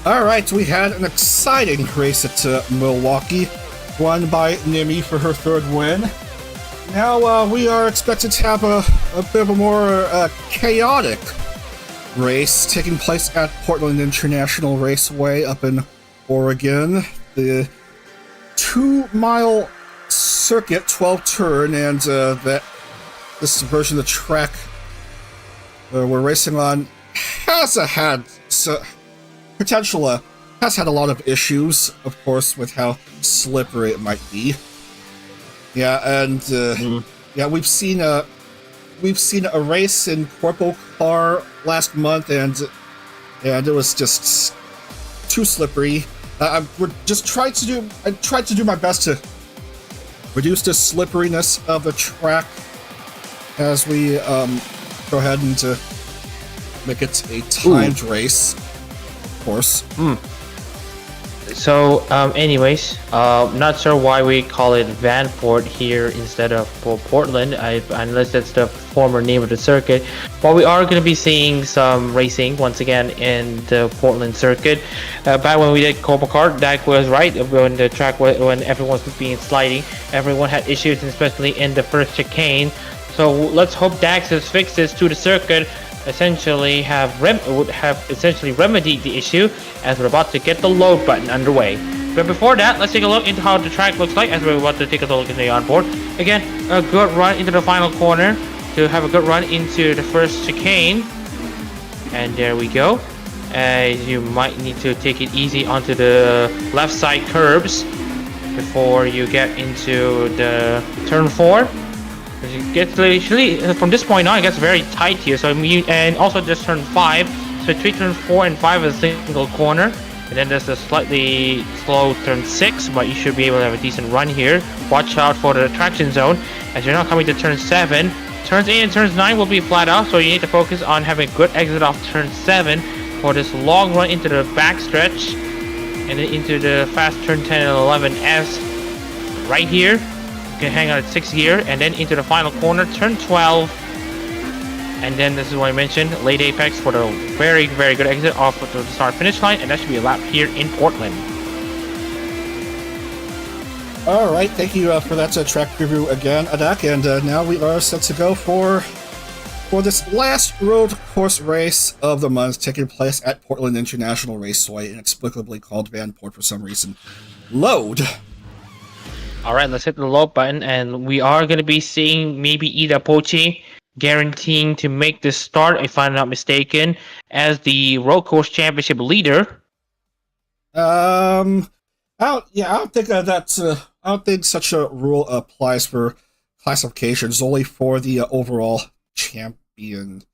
Alright, we had an exciting race at Milwaukee, won by Nimi for her third win. Now we are expected to have a bit of a more chaotic race taking place at Portland International Raceway up in Oregon. The 2-mile circuit, 12 turn, and this version of the track we're racing on has had a lot of issues, of course, with how slippery it might be. Yeah, and yeah, we've seen a race in Corporal Car last month, and it was just too slippery. I tried to do my best to reduce the slipperiness of the track as we go ahead and make it a timed race, of course. So, anyways, not sure why we call it Vanport here instead of Portland, unless that's the former name of the circuit. But we are going to be seeing some racing once again in the Portland circuit. Back when we did Cobra Kart, Dak was right. When the track when everyone was being sliding, everyone had issues, especially in the first chicane. So let's hope Dax has fixed this to the circuit. Essentially would have essentially remedied the issue as we're about to get the load button underway. But before that, let's take a look into how the track looks like as we're about to take a look into the onboard. Again, a good run into the final corner to have a good run into the first chicane. And there we go. You might need to take it easy onto the left side curbs before you get into the turn 4. It gets literally from this point on, it gets very tight here. So and also just turn 5. So between turn 4 and 5 is a single corner, and then there's a slightly slow turn 6, but you should be able to have a decent run here. Watch out for the traction zone as you're now coming to turn 7. Turns 8 and turns 9 will be flat out, so you need to focus on having a good exit off turn 7 for this long run into the back stretch, and then into the fast turn 10 and 11S right here. Can hang out at 6th gear, and then into the final corner, turn 12. And then this is what I mentioned, late apex for the very, very good exit off the start finish line, and that should be a lap here in Portland. All right, thank you for that track preview again, Adak, and now we are set to go for this last road course race of the month, taking place at Portland International Raceway, inexplicably called Vanport for some reason. Load. All right, let's hit the load button, and we are going to be seeing maybe Ida Pochi guaranteeing to make this start, if I'm not mistaken, as the road course championship leader. I don't think such a rule applies for classifications, only for the overall championship.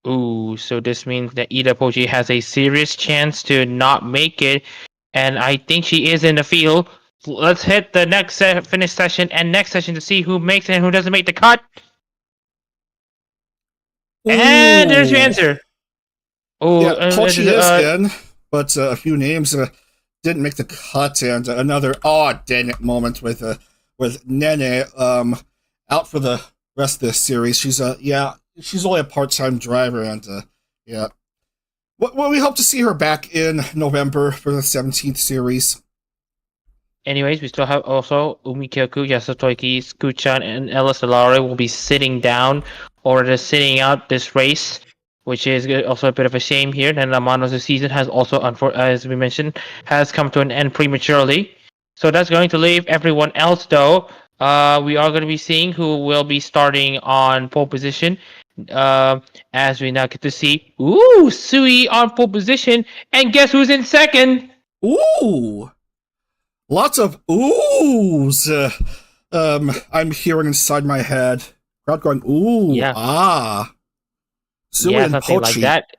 Ooh, so this means that Ida Pochi has a serious chance to not make it, and I think she is in the field. Let's hit the next finish session and next session to see who makes it and who doesn't make the cut. Ooh. And there's your answer. Oh, yeah, Pochi is in, but a few names didn't make the cut, and another dang it moment with Nene out for the rest of this series. She's only a part-time driver, and Well, we hope to see her back in November for the 17th series. Anyways, we still have also Umikyoku, Yasutoki, Skuchan, and Ella Solari will be sitting down or just sitting out this race, which is also a bit of a shame here. And Amano's season has also, as we mentioned, has come to an end prematurely. So that's going to leave everyone else, though. We are going to be seeing who will be starting on pole position. As we now get to see, Sui on pole position, and guess who's in second? Ooh! Lots of oohs. I'm hearing inside my head. Crowd going, ooh, Sui and something Pochi. Like that.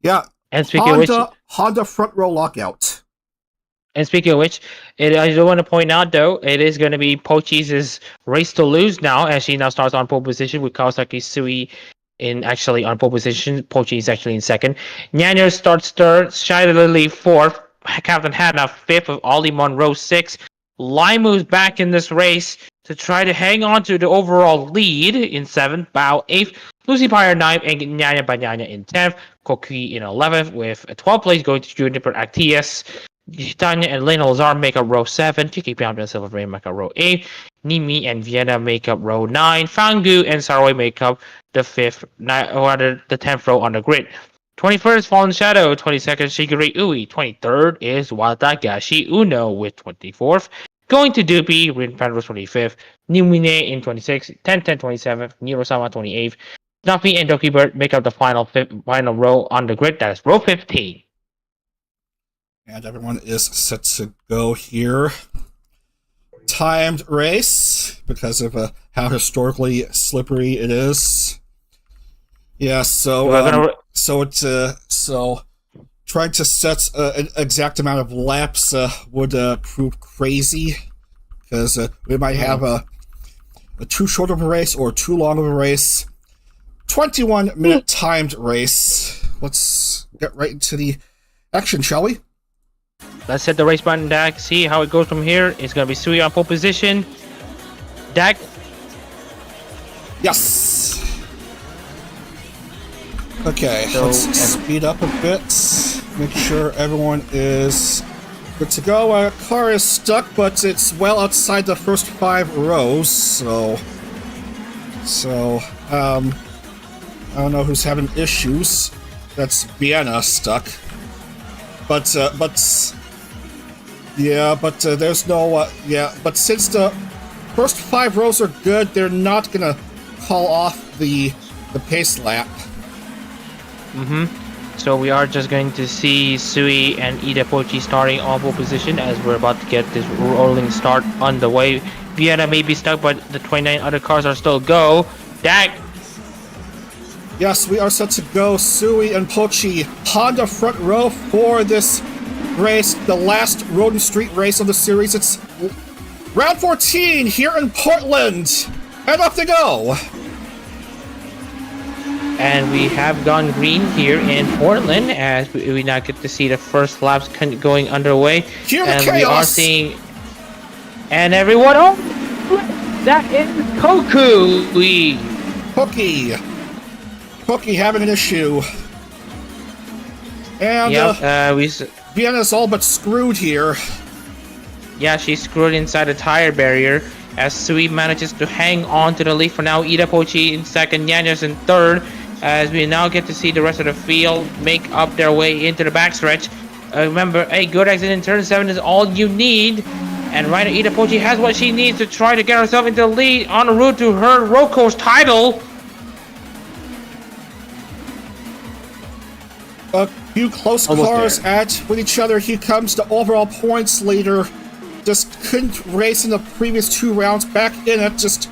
Yeah. And speaking of which, Honda front row lockout. And speaking of which, I do want to point out, though, it is going to be Pochi's race to lose now, as she now starts on pole position with Kawasaki Sui on pole position. Pochi is actually in second. Nyanyo starts third, Shida Lily fourth, Captain Hannah fifth, with Ollie Monroe sixth. Laimu's back in this race to try to hang on to the overall lead in seventh, Bao eighth, Lucy Pyre ninth, and Nyanya Banyanya in 10th, Koki in 11th, with a 12th place going to Juniper Actias. Tanya and Lena Lazar make up row 7, Kiki Pound and Silver Rain make up row 8, Nimi and Vienna make up row 9, Fangu and Saroy make up the 10th row on the grid. 21st, Fallen Shadow, 22nd, Shiguri Ui, 23rd is Watagashi Uno with 24th, going to Doopy, Rin Pandros 25th, Numine in 26th, 10-10 27th, Nirosama 28th, Snuffy and Doki Bird make up the final row on the grid, that is row 15. And everyone is set to go here. Timed race, because of how historically slippery it is. Yeah, so trying to set an exact amount of laps would prove crazy, because we might have a too short of a race or too long of a race. 21-minute timed race. Let's get right into the action, shall we? Let's hit the race button, Dak. See how it goes from here. It's going to be Sui on pole position. Dak? Yes. Okay, let's speed up a bit. Make sure everyone is good to go. Our car is stuck, but it's well outside the first 5 rows, so I don't know who's having issues. That's Vienna stuck. But there's no, but since the first 5 rows are good, they're not gonna call off the pace lap. So we are just going to see Sui and Ida Pochi starting on pole position as we're about to get this rolling start on the way. Vienna may be stuck, but the 29 other cars are still go. Dak! Yes, we are set to go. Sui and Pochi, Honda front row for this race, the last road and street race of the series. It's round 14 here in Portland, and off they go. And we have gone green here in Portland as we now get to see the first laps going underway. Here and chaos. We are seeing, and everyone, That is Koku. Cookie having an issue. And Vienna's all but screwed here. Yeah, she's screwed inside the tire barrier as Sui manages to hang on to the lead for now. Ida Pochi in second, Yanez in third, as we now get to see the rest of the field make up their way into the backstretch. Remember, a good exit in turn 7 is all you need. And right now, Ida Pochi has what she needs to try to get herself into the lead on the route to her road course title. A few close cars with each other. Here comes the overall points leader. Just couldn't race in the previous 2 rounds. Back in it, just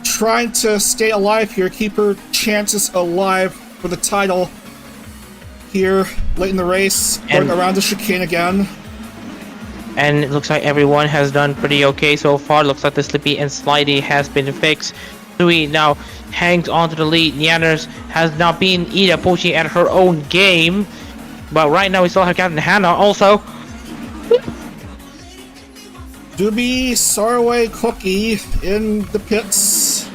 trying to stay alive here, keep her chances alive for the title here late in the race, going around the chicane again. And it looks like everyone has done pretty okay so far. Looks like the slippy and slidey has been fixed. Sui now hangs on to the lead. Yanners has now been Ida Pochi at her own game. But right now we still have Captain Hannah also. Doobie, Sarway, Cookie in the pits.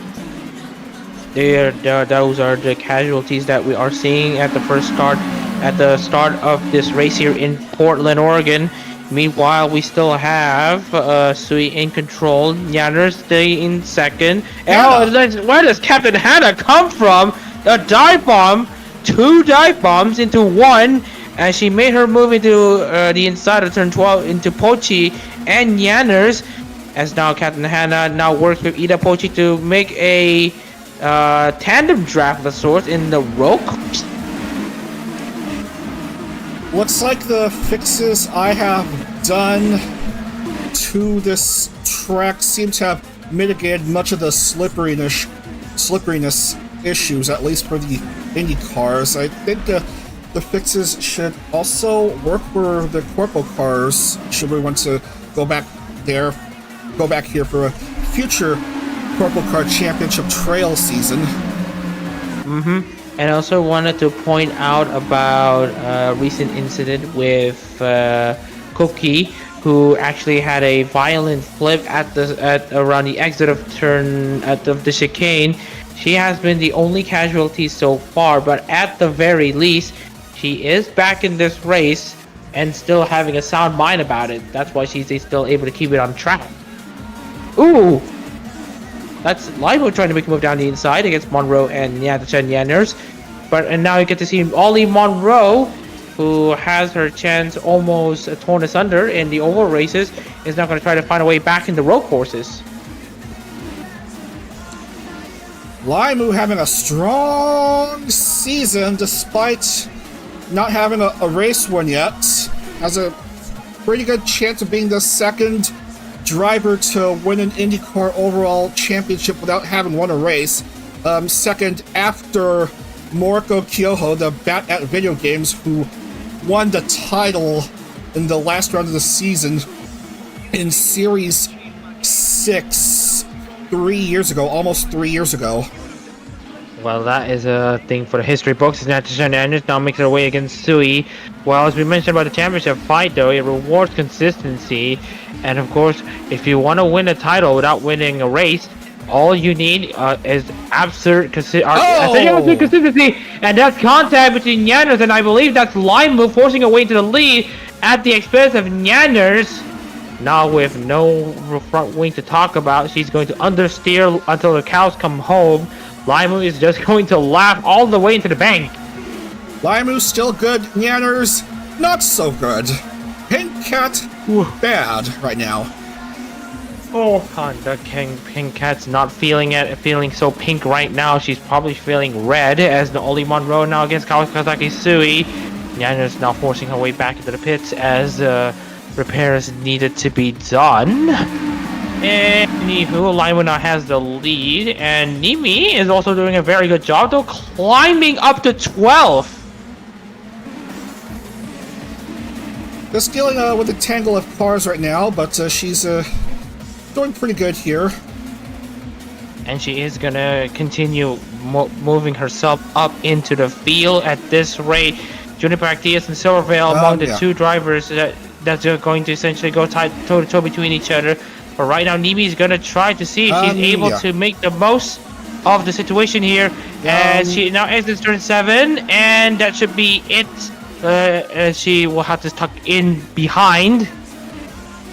Those are the casualties that we are seeing at the start of this race here in Portland, Oregon. Meanwhile, we still have Sui in control. Yanner stay in second. Where does Captain Hannah come from? A dive bomb, 2 dive bombs into 1, as she made her move into the inside of turn 12 into Pochi and Yanners. As now Captain Hannah now works with Ida Pochi to make a tandem draft of sorts in the road course. Looks like the fixes I have done to this track seem to have mitigated much of the slipperiness issues, at least for the Indy cars. I think the fixes should also work for the Corpo cars, should we want to go back here for a future Corpo Car Championship Trail season. And I also wanted to point out about a recent incident with Cookie, who actually had a violent flip at around the exit of the chicane. She has been the only casualty so far, but at the very least, she is back in this race and still having a sound mind about it. That's why she's still able to keep it on track. Ooh! That's Laimu trying to make a move down the inside against Monroe and Chen Yanners. And now you get to see Ollie Monroe, who has her chance almost torn asunder in the oval races, is now going to try to find a way back in the road courses. Laimu having a strong season despite not having a race win yet. Has a pretty good chance of being the second driver to win an IndyCar overall championship without having won a race. Second after Moriko Kyoho, the bat at video games, who won the title in the last round of the season in Series 6 almost 3 years ago. Well, that is a thing for the history books. Chen Yanners now makes her way against Sui. Well, as we mentioned about the championship fight, though, it rewards consistency. And of course, if you want to win a title without winning a race, all you need is absolute consistency, and that's contact between Yanners, and I believe that's Laimu forcing her way into the lead at the expense of Yanners. Now with no front wing to talk about, she's going to understeer until the cows come home. Laimu is just going to laugh all the way into the bank. Laimu still good, Yanners not so good. Pink Cat bad right now. Oh, the Pink Cat's not feeling it, feeling so pink right now. She's probably feeling red as the Ollie Monroe now against Kawasaki Sui. Yanners now forcing her way back into the pits as repairs needed to be done. Anywho, Laimu now has the lead, and Nimi is also doing a very good job, though, climbing up to 12th. Just dealing with a tangle of cars right now, but she's doing pretty good here. And she is gonna continue moving herself up into the field at this rate. Juniper Actias and Silvervale among the two drivers that's going to essentially go toe-to-toe between each other. But right now, Nimi is gonna try to see if she's able to make the most of the situation here. As she now exits turn 7, and that should be it. She will have to tuck in behind.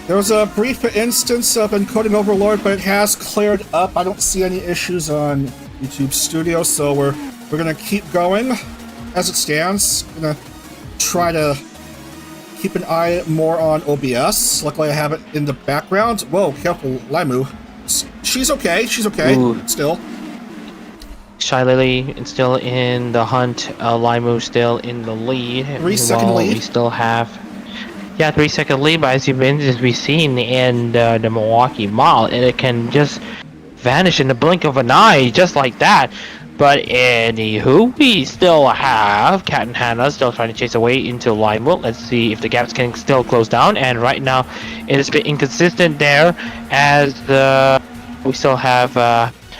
There was a brief instance of encoding overload, but it has cleared up. I don't see any issues on YouTube Studio, so we're gonna keep going as it stands. Gonna try to keep an eye more on OBS. Luckily, I have it in the background. Whoa, careful, Laimu. She's okay. She's okay. Ooh. Still. Shy Lily still in the hunt. Laimu still in the lead. 3-second lead. We still have 3-second lead, but as we've seen in the Milwaukee Mile, it can just vanish in the blink of an eye, just like that. But anywho, we still have Kat and Hannah still trying to chase away into Laimu. Let's see if the gaps can still close down. And right now, it is a bit inconsistent there, as we still have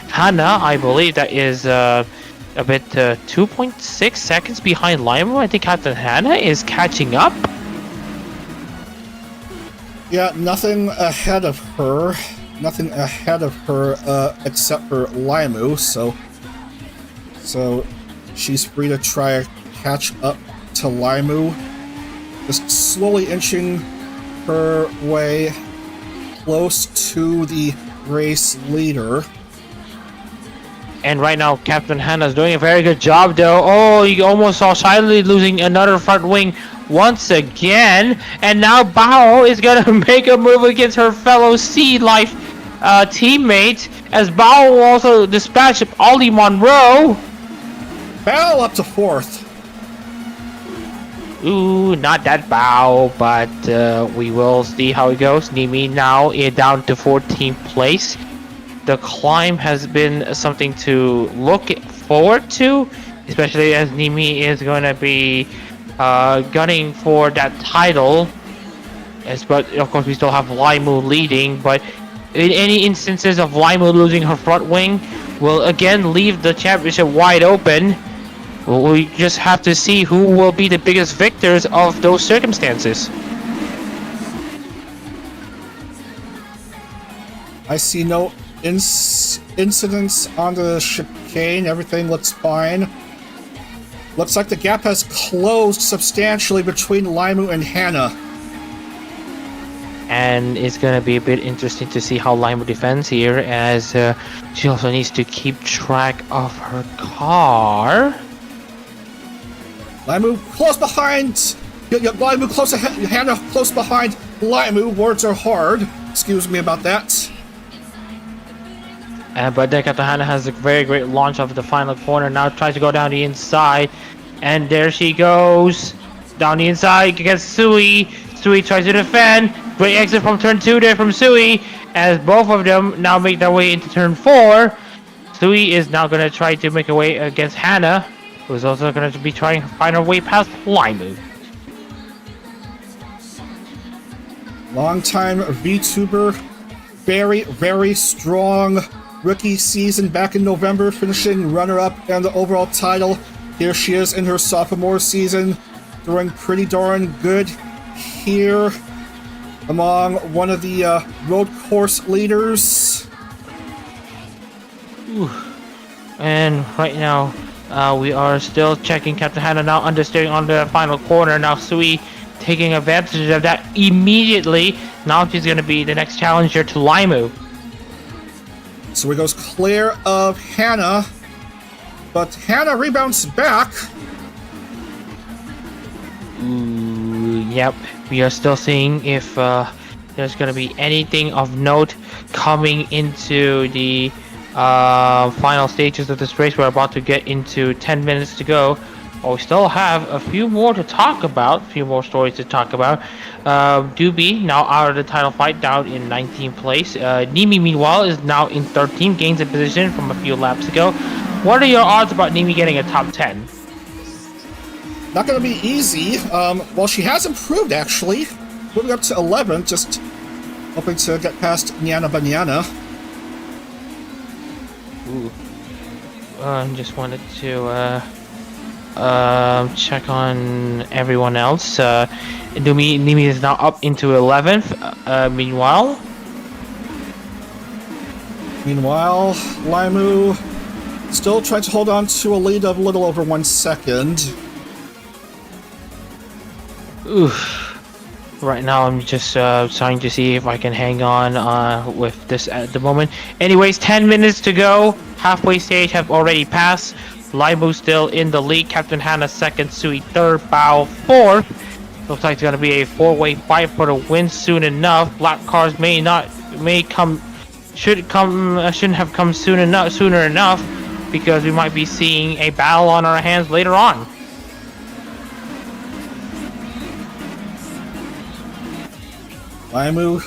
Hannah. I believe that is a bit 2.6 seconds behind Laimu. I think Captain Hannah is catching up. Yeah, nothing ahead of her. Nothing ahead of her except for Laimu, so she's free to try to catch up to Laimu. Just slowly inching her way close to the race leader. And right now, Captain Hannah is doing a very good job, though. Oh, you almost saw Shiley losing another front wing once again. And now Bao is going to make a move against her fellow Sea Life teammate, as Bao will also dispatch Ollie Monroe. Bao up to 4th. Ooh, not that Bao, but we will see how it goes. Nimi now is down to 14th place. The climb has been something to look forward to, especially as Nimi is going to be gunning for that title. But of course, we still have Laimu leading. But in any instances of Laimu losing her front wing, will again leave the championship wide open. We just have to see who will be the biggest victors of those circumstances. I see no incidents on the chicane. Everything looks fine. Looks like the gap has closed substantially between Laimu and Hannah. And it's going to be a bit interesting to see how Laimu defends here, as she also needs to keep track of her car. Laimu close behind. Laimu close ahead. Hannah close behind Laimu. Words are hard. Excuse me about that. But then Captain Hannah has a very great launch of the final corner. Now tries to go down the inside. And there she goes. Down the inside against Sui. Sui tries to defend. Great exit from turn 2 there from Sui. As both of them now make their way into turn 4. Sui is now going to try to make her way against Hannah, who's also going to be trying to find her way past Laimu. Long-time VTuber. Very, very strong rookie season back in November, finishing runner-up and the overall title. Here she is in her sophomore season, doing pretty darn good here among one of the road course leaders. Ooh. And right now, we are still checking Captain Hannah now understeering on the final corner. Now Sui taking advantage of that immediately. Now she's going to be the next challenger to Laimu. So he goes clear of Hannah, but Hannah rebounds back. Ooh, yep, we are still seeing if there's going to be anything of note coming into the final stages of this race. We're about to get into 10 minutes to go. We still have a few more to talk about, a few more stories to talk about. Doobie now out of the title fight, down in 19th place. Nimi, meanwhile, is now in 13th, gains a position from a few laps ago. What are your odds about Nimi getting a top 10? Not going to be easy. Well, she has improved, actually. Moving up to 11th, just hoping to get past Nyana Banyana. Ooh. Just wanted to check on everyone else. Nimi is now up into 11th. Meanwhile, Meanwhile, Laimu still trying to hold on to a lead of a little over 1 second. Oof. Right now, I'm just trying to see if I can hang on with this at the moment. Anyways, 10 minutes to go. Halfway stage have already passed. Laimu still in the lead. Captain Hannah second. Sui third. Bao fourth. Looks like it's gonna be a four-way fight for the win soon enough. Black cars shouldn't have come sooner enough, because we might be seeing a battle on our hands later on. Laimu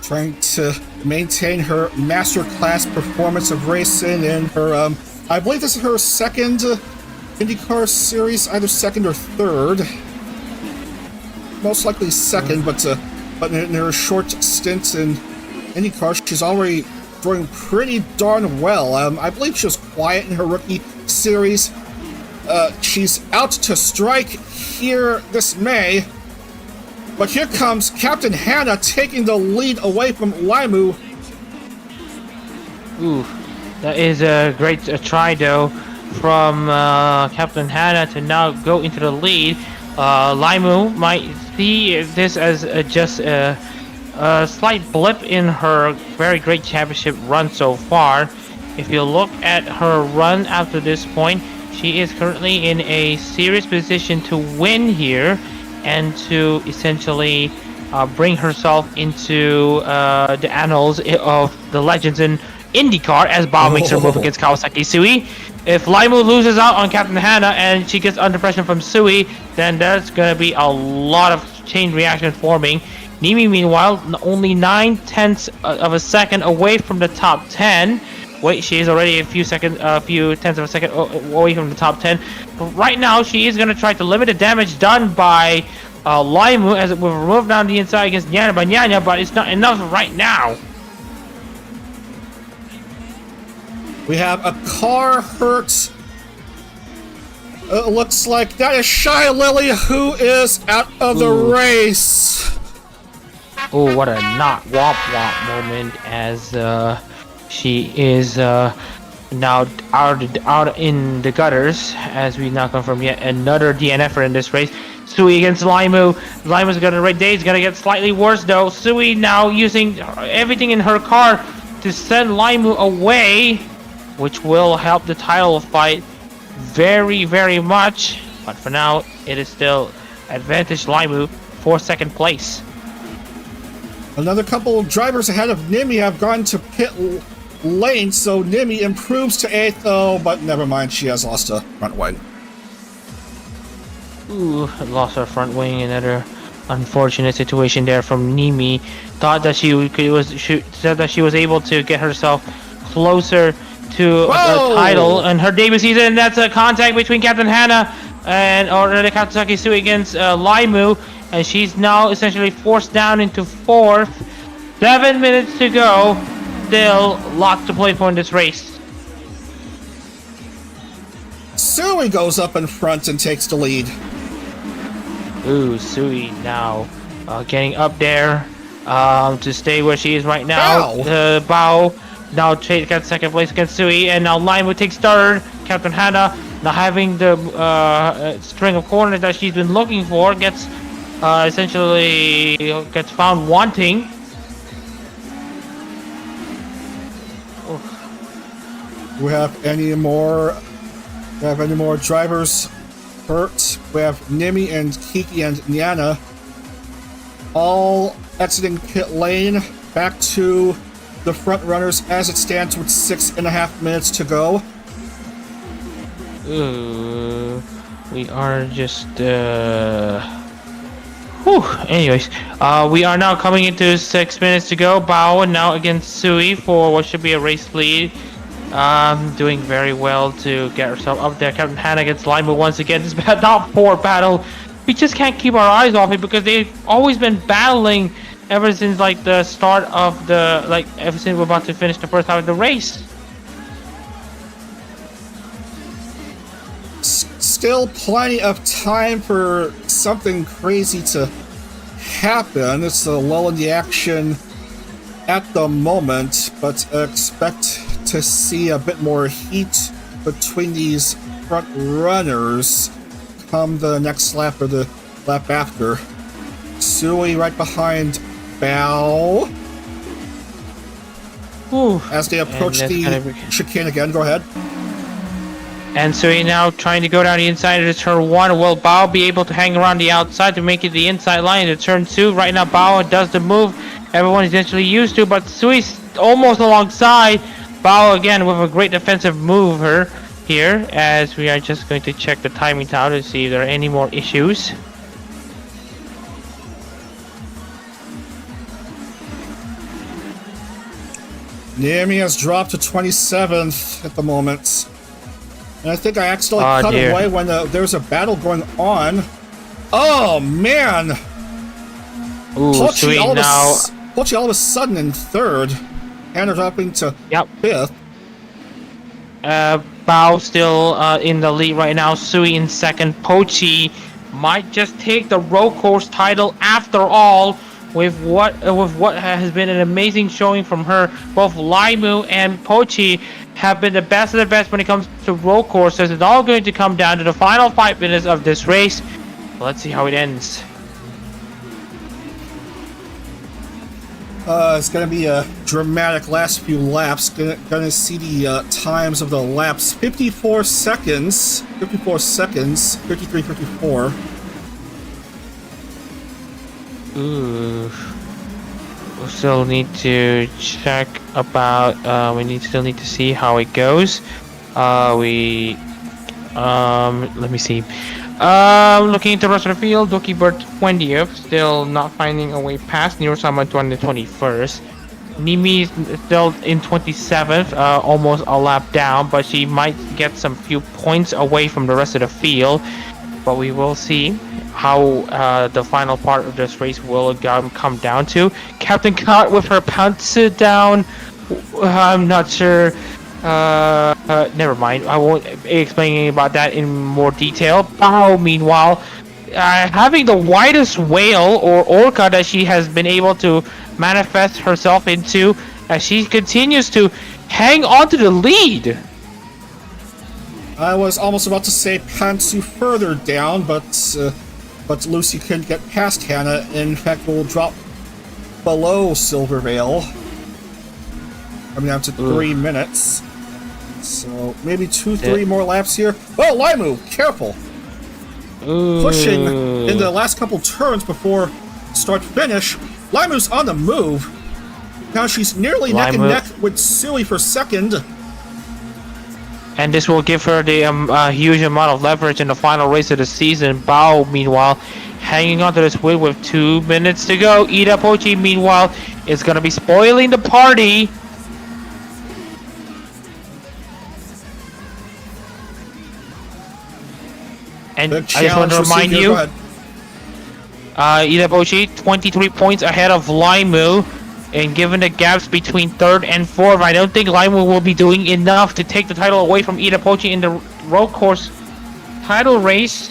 trying to maintain her masterclass performance of racing in her, I believe this is her second IndyCar series, either second or third. Most likely second, but in her short stint in IndyCar, she's already doing pretty darn well. I believe she was quiet in her rookie series. She's out to strike here this May. But here comes Captain Hannah taking the lead away from Laimu. Ooh, that is a great try though from Captain Hannah to now go into the lead. Laimu might see this as just a slight blip in her very great championship run so far. If you look at her run after this point, she is currently in a serious position to win here, and to essentially bring herself into the annals of the legends in IndyCar as Bao makes her move against Kawasaki Sui. If Laimu loses out on Captain Hannah and she gets under pressure from Sui, then there's going to be a lot of chain reaction forming. Nimi, meanwhile, only 9/10 of a second away from the top 10. Wait, she is already a few tenths of a second away from the top 10. But right now, she is going to try to limit the damage done by Laimu as it will remove down the inside against Nyanya by Nyanya, but it's not enough right now. We have a car hurt. Looks like that is Shy Lily, who is out of the race. Oh, what a not womp womp moment as she is now out in the gutters, as we now confirm yet another DNFer in this race. Sui against Laimu. Laimu's gonna right day. It's gonna get slightly worse though. Sui now using everything in her car to send Laimu away, which will help the title fight very, very much. But for now, it is still advantage Laimu for second place. Another couple of drivers ahead of Nimi have gone to pit lane, so Nimi improves to 8th, though, but never mind, she has lost a front wing. Ooh, lost her front wing. Another unfortunate situation there from Nimi. Thought that she said that she was able to get herself closer to a title in her debut season. That's a contact between Captain Hannah and the Kawasaki Sui against Laimu, and she's now essentially forced down into 4th. 7 minutes to go. Still lots to play for in this race. Sui goes up in front and takes the lead. Ooh, Sui now getting up there to stay where she is right now. Bao now gets second place against Sui, and now Laimu takes third. Captain Hannah now having the string of corners that she's been looking for gets essentially gets found wanting. Do we have any more drivers hurt? We have Nimi and Kiki and Nyana all exiting pit lane, back to the front runners as it stands with 6.5 minutes to go. We are just anyways, we are now coming into 6 minutes to go. Bao now against Sui for what should be a race lead. Doing very well to get herself up there. Captain Hannah against Laimu once again. This top 4 battle. We just can't keep our eyes off it because they've always been battling ever since like the start of ever since we're about to finish the first half of the race. Still plenty of time for something crazy to happen. It's a lull in the action at the moment, but expect to see a bit more heat between these front runners come the next lap or the lap after. Sui right behind Bao. Ooh. As they approach the chicane again, go ahead. And Sui now trying to go down the inside of turn 1. Will Bao be able to hang around the outside to make it the inside line to turn 2? Right now, Bao does the move everyone is actually used to, but Sui's almost alongside. Bao again with a great defensive mover here, as we are just going to check the timing tower to see if there are any more issues. Naomi has dropped to 27th at the moment. And I think I accidentally cut away when there's a battle going on. Oh, man! Ooh, Pochi all now. of a sudden in 3rd. Hannah dropping to 5th. Bao still in the lead right now. Sui in 2nd. Pochi might just take the road course title after all. With what has been an amazing showing from her. Both Laimu and Pochi have been the best of the best when it comes to road courses. It's all going to come down to the final 5 minutes of this race. Let's see how it ends. It's going to be a dramatic last few laps. Going to see the times of the laps. 54 seconds, 53, 54. Ooh. We still need to check about. Still need to see how it goes. Let me see. Looking at the rest of the field, Doki Bird 20th, still not finding a way past. Nirosama 21st. Nimi still in 27th, almost a lap down, but she might get some few points away from the rest of the field. But we will see how the final part of this race will come down to. Captain Cott with her pounce down. I'm not sure. Never mind. I won't be explaining about that in more detail. Bao, meanwhile, having the widest whale or orca that she has been able to manifest herself into, as she continues to hang on to the lead. I was almost about to say Pantsu further down, but Lucy couldn't get past Hannah. In fact, will drop below Silver Veil. Coming down to 3 minutes. So maybe 2-3 more laps here. Oh, Laimu, careful! Pushing in the last couple turns before start-finish. Laimu's on the move. Now she's nearly neck and neck with Sui for 2nd. And this will give her the huge amount of leverage in the final race of the season. Bao, meanwhile, hanging on to this win with 2 minutes to go. Ida Pochi, meanwhile, is going to be spoiling the party. And I just want to remind you, Ida Pochi, 23 points ahead of Laimu. And given the gaps between 3rd and 4th, I don't think Laimu will be doing enough to take the title away from Ida Pochi in the road course title race.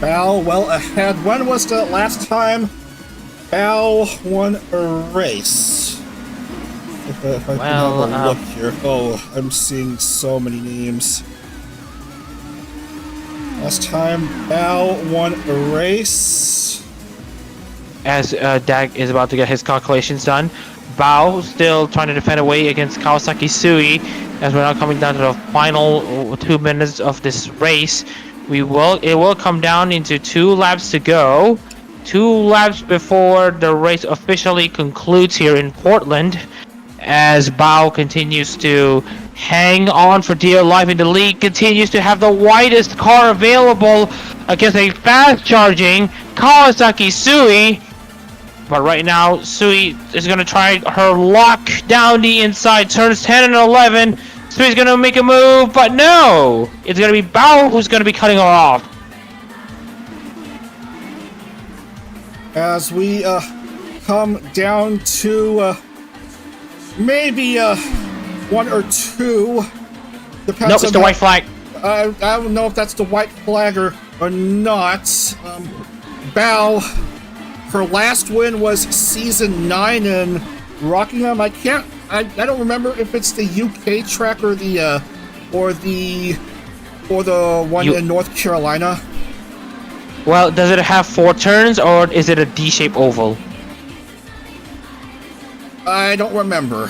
Bao well ahead. When was the last time Bao won a race? If I can have a look here. Oh, I'm seeing so many names. Last time Bao won a race. As Dag is about to get his calculations done, Bao still trying to defend away against Kawasaki Sui. As we're now coming down to the final 2 minutes of this race, it will come down into 2 laps to go. 2 laps before the race officially concludes here in Portland. As Bao continues to hang on for dear life in the lead, continues to have the widest car available against a fast-charging Kawasaki Sui. But right now, Sui is going to try her luck down the inside, turns 10 and 11. Sui's going to make a move, but no! It's going to be Bao who's going to be cutting her off. As we come down to maybe 1 or 2. Nope, it's the white flag. I don't know if that's the white flag or not. Bao. Her last win was season 9 in Rockingham. I don't remember if it's the UK track or the one in North Carolina. Well, does it have 4 turns or is it a D-shaped oval? I don't remember.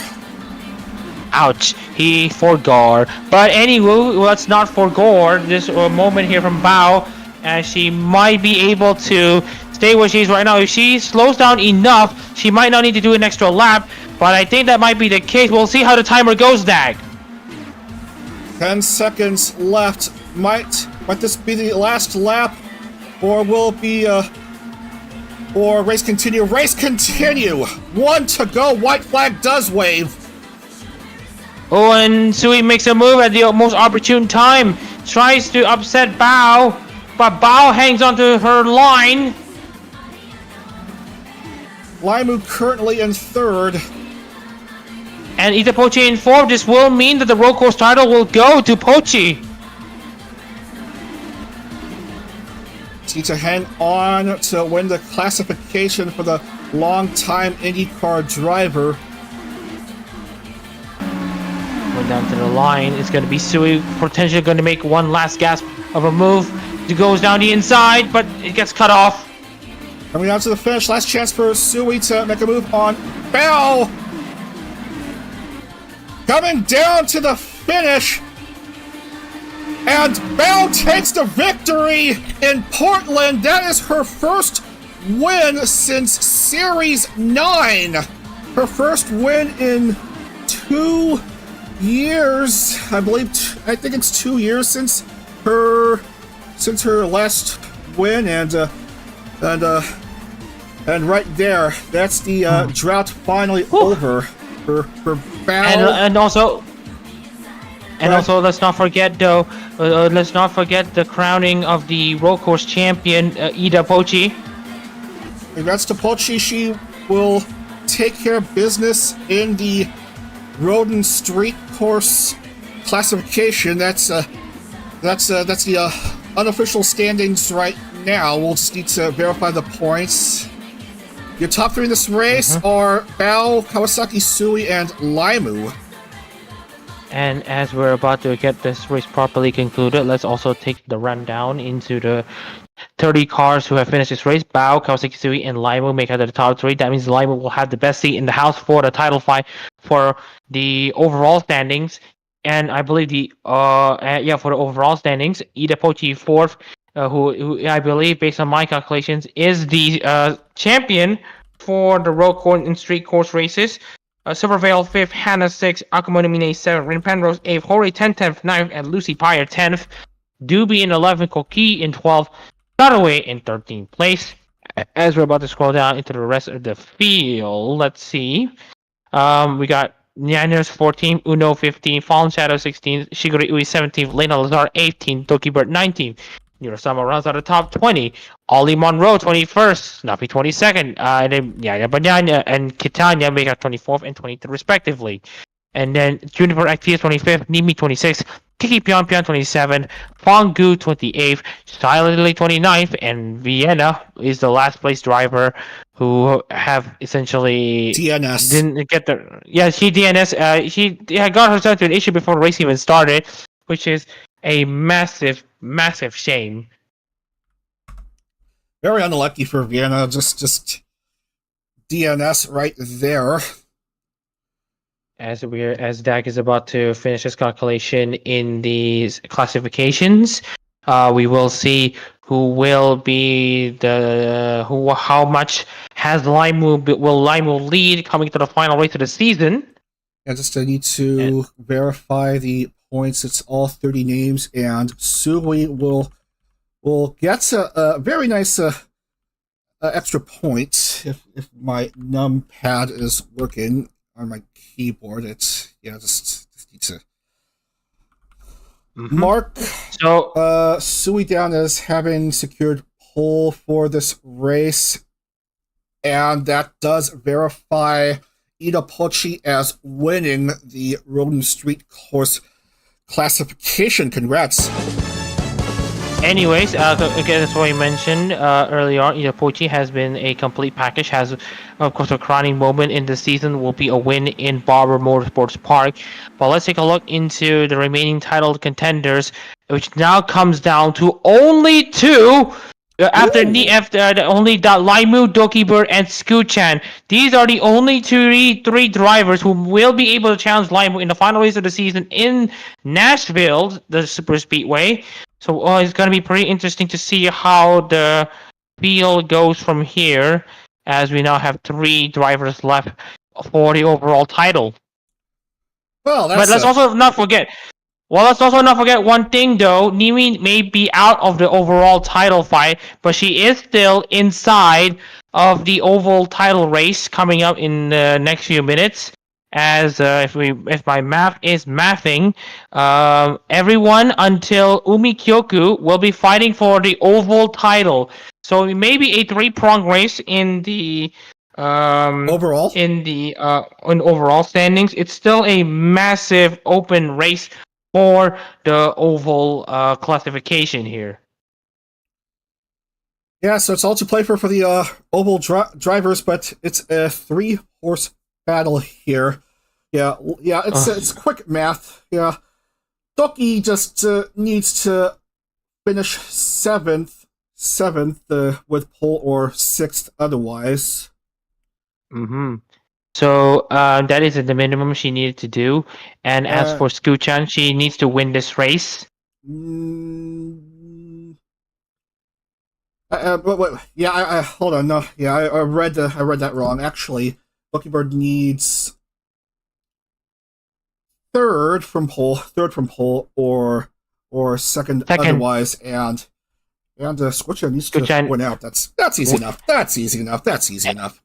Ouch, he forgot. But anyway, let's not forget this moment here from Bao, as she might be able to stay where she is right now. If she slows down enough, she might not need to do an extra lap, but I think that might be the case. We'll see how the timer goes, Dag. 10 seconds left. Might this be the last lap, or will it be or race continue? Race continue. 1 to go. White flag does wave. Oh, and Sui makes a move at the most opportune time. Tries to upset Bao, but Bao hangs onto her line. Laimu currently in 3rd. And Ida Pochi in 4th. This will mean that the road course title will go to Pochi. Need to hang on to win the classification for the long-time IndyCar driver. Going down to the line, it's going to be Sui potentially going to make one last gasp of a move. It goes down the inside, but it gets cut off. Coming down to the finish, last chance for Sui to make a move on Bao. Coming down to the finish, and Bao takes the victory in Portland. That is her first win since Series 9. Her first win in 2 years. I think it's 2 years since her last win, and right there, that's the drought finally over for Bao. And also, let's not forget the crowning of the road course champion, Ida Pochi. Congrats to Pochi. She will take care of business in the road and street course classification. That's the unofficial standings right now. We'll just need to verify the points. Your top 3 in this race are Bao, Kawasaki, Sui, and Laimu. And as we're about to get this race properly concluded, let's also take the rundown into the 30 cars who have finished this race. Bao, Kawasaki, Sui, and Laimu make out of the top 3. That means Laimu will have the best seat in the house for the title fight for the overall standings. And I believe for the overall standings, Ida Pochi 4th, who I believe, based on my calculations, is the champion for the road course and street course races. Silver Veil 5th, Hannah 6th, Akamoto Mine 7th, Rin Penrose 8th, Hori 10th, 9th, and Lucy Pyre 10th. Doobie in 11th, Koki in 12th, Cutaway in 13th place. As we're about to scroll down into the rest of the field, let's see. We got Niners 14th, Uno 15th, Fallen Shadow 16th, Shigori Ui 17th, Lena Lazar 18th, Toki Bird 19th. Nurasama rounds out the top 20. Ollie Monroe 21st, Napi 22nd, and then Yaya Banyanya and Kitanya make out 24th and 23rd respectively. And then Juniper Actia 25th, Nimi 26th, Kiki Pion 27th, Fongu 28th, Silently 29th, and Vienna is the last place driver who have essentially DNS. Didn't get the she DNS. She had got herself to an issue before the race even started, which is a massive shame. Very unlucky for Vienna. Just DNS right there. As Dak is about to finish his calculation in these classifications, we will see who will be how much will Laimu lead coming to the final race of the season. I need to verify the points. It's all 30 names, and Sui will get a very nice extra point if my numpad is working on my keyboard. It's just need to mark Sui down as having secured pole for this race, and that does verify Ida Pochi as winning the road and street course classification. Congrats. anyways, again, as I mentioned earlier on, Pochi has been a complete package. Has, of course, a crowning moment in the season will be a win in Barber Motorsports Park. But let's take a look into the remaining title contenders, which now comes down to only two. After only Laimu, Dokibur, and Scoochan. These are the only three drivers who will be able to challenge Laimu in the final race of the season in Nashville, the Superspeedway. So it's going to be pretty interesting to see how the field goes from here, as we now have three drivers left for the overall title. Well, but let's also not forget. Well, let's also not forget one thing, though. Nimi may be out of the overall title fight, but she is still inside of the oval title race coming up in the next few minutes. As if my math is mathing, everyone until Umi Kyoku will be fighting for the oval title. So it may be a three-prong race in the overall in overall standings. It's still a massive open race for the oval classification here. Yeah, so it's all to play for the oval drivers, but it's a 3-horse battle here. Yeah, it's quick math. Yeah, Doki just needs to finish seventh with pole or sixth otherwise. Mm-hmm. So that is the minimum she needed to do. And as for Scoochan, she needs to win this race. Yeah, I hold on. No, yeah, I read that wrong. Actually, Buckybird needs third from pole, or second otherwise, and Scoochan needs to win out. That's easy enough. That's easy enough.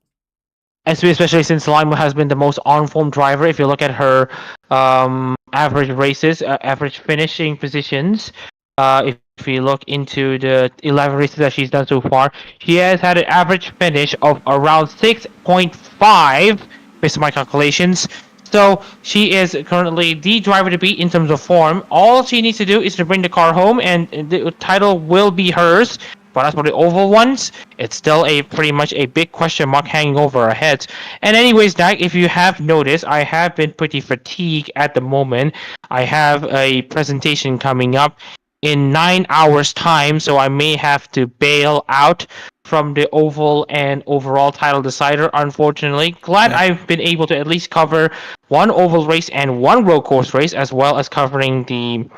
Especially since Laimu has been the most on-form driver. If you look at her average races, average finishing positions, if you look into the 11 races that she's done so far, she has had an average finish of around 6.5, based on my calculations. So she is currently the driver to beat in terms of form. All she needs to do is to bring the car home, and the title will be hers. But as for the oval ones, it's still pretty much a big question mark hanging over our heads. And anyways, Dak, if you have noticed, I have been pretty fatigued at the moment. I have a presentation coming up in 9 hours' time, so I may have to bail out from the oval and overall title decider, unfortunately. Glad I've been able to at least cover one oval race and one road course race, as well as covering the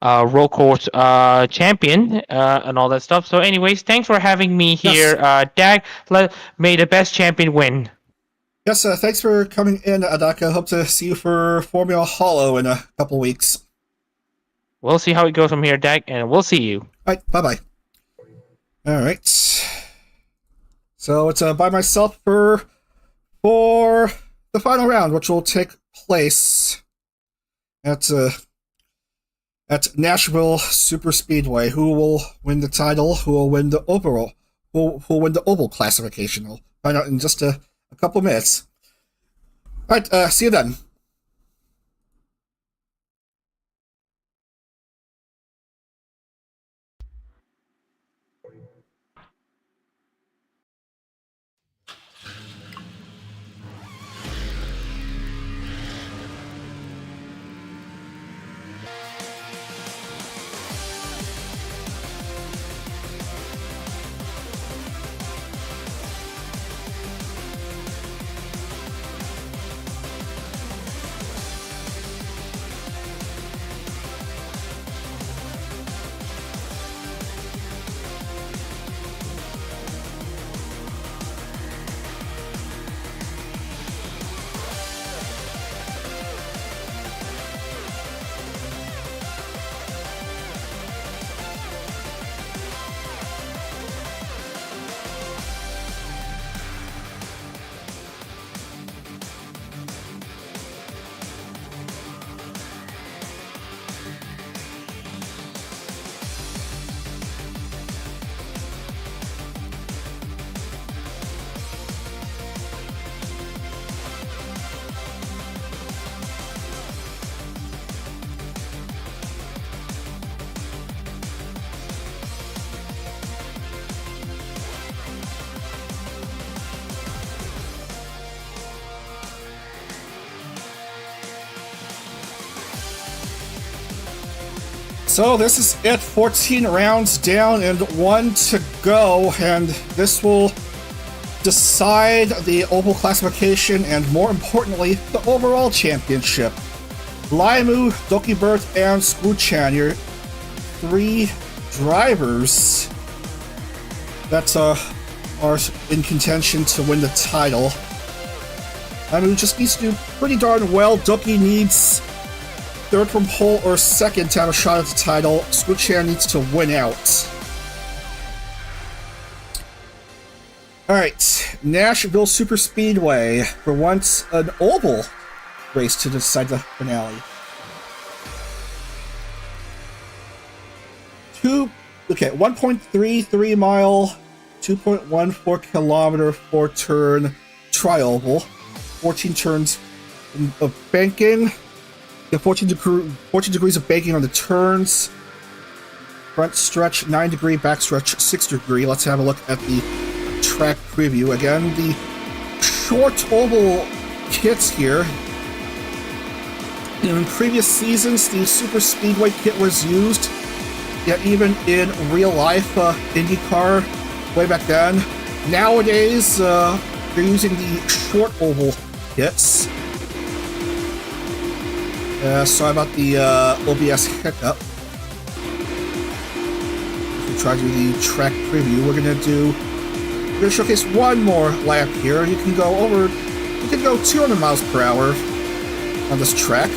road course champion and all that stuff. So anyways, thanks for having me here. Dag, may the best champion win. Yes, thanks for coming in, Adaka. Hope to see you for Formula Hollow in a couple weeks. We'll see how it goes from here, Dag, and we'll see you. All right, bye-bye. All right. So it's by myself for the final round, which will take place at Nashville Superspeedway. Who will win the title? Who will win the overall? Who will win the oval classification? We'll find out in just a couple minutes. All right, see you then. So this is it, 14 rounds down and 1 to go, and this will decide the oval classification and, more importantly, the overall championship. Laimu, Dokibert, and Skuchan, your 3 drivers that are in contention to win the title. Laimu just needs to do pretty darn well. Doki needs 3rd from pole or 2nd to have a shot at the title. Skuchan needs to win out. Alright, Nashville Superspeedway, for once an oval race to decide the finale. 1.33 mile, 2.14 kilometer, 4-turn tri-oval, 14 turns of banking, 14 degrees of banking on the turns, front stretch 9 degree, back stretch 6 degree. Let's have a look at the track preview. Again, the short oval kits here. In previous seasons, the Super Speedway kit was used, yet even in real life IndyCar way back then. Nowadays, they're using the short oval kits. Sorry about the OBS hiccup. If we try to do the track preview, we're gonna showcase one more lap here. You can go 200 miles per hour on this track.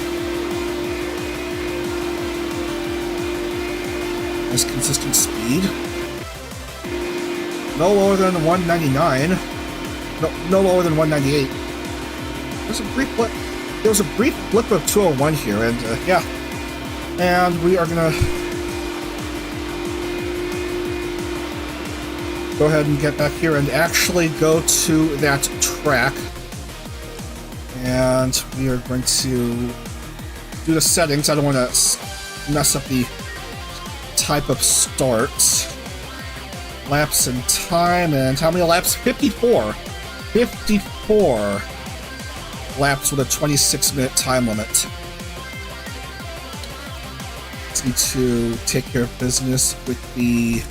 Nice consistent speed. No lower than 199. No lower than 198. There was a brief blip of 201 here, and yeah. And we are gonna go ahead and get back here and actually go to that track. And we are going to do the settings. I don't want to mess up the type of start. Laps and time, and how many laps? 54. 54 laps with a 26-minute time limit. Let's need to take care of business with the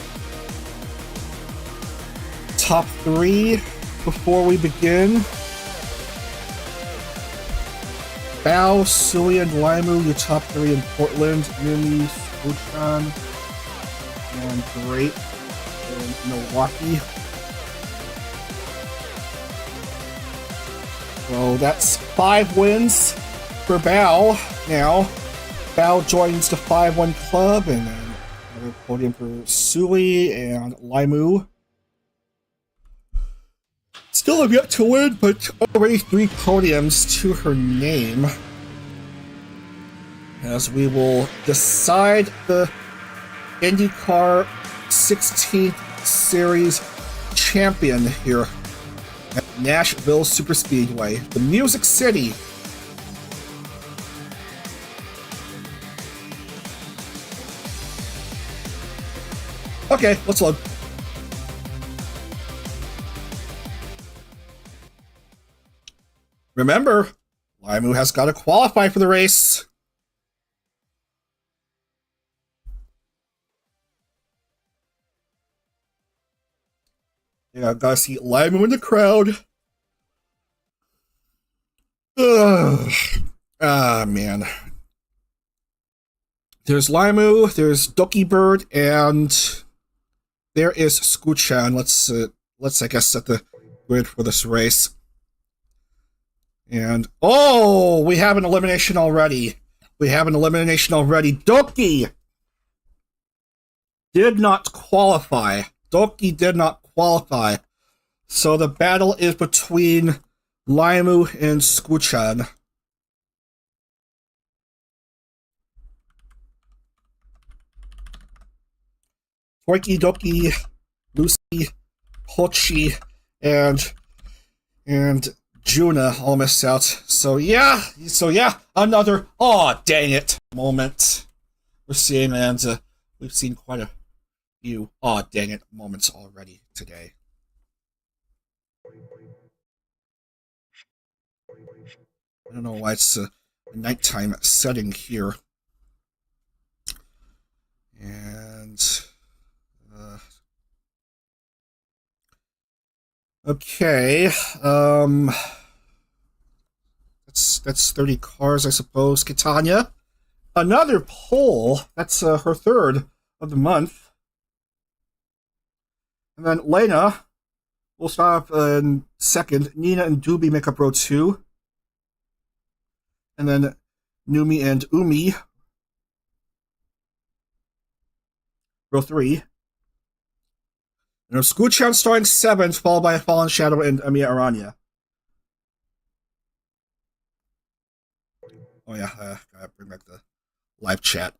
top 3 before we begin. Bao, Sui, and Laimu, your top 3 in Portland. Mimi, Skuchan, and Great in Milwaukee. So that's 5 wins for Bao now. Bao joins the 5-1 club, and then another podium for Sui and Laimu. Still have yet to win, but already 3 podiums to her name. As we will decide the IndyCar 16th Series champion here at Nashville Superspeedway, the Music City. Okay, let's load. Remember, Laimu has got to qualify for the race. Yeah, gotta see Laimu in the crowd. Ugh. Ah, man. There's Laimu, there's Dokibert, and there is Skuchan. Let's I guess set the grid for this race. And oh, we have an elimination already. Doki did not qualify. So the battle is between Laimu and Skuchan. Toiki, Doki, Lucy, Hochi, and Juna all missed out. So yeah, another "aw, dang it" moment we're seeing, and we've seen quite a few "aw, dang it" moments already today. I don't know why it's a nighttime setting here. And okay, that's 30 cars, I suppose. Catania, another pole. That's her third of the month. And then Lena will stop in second. Nina and Doobie make up row 2. And then Numi and Umi, row 3. And Skuchan starting 7th, followed by a Fallen Shadow and Amiya Aranya. Oh yeah, gotta bring back the live chat.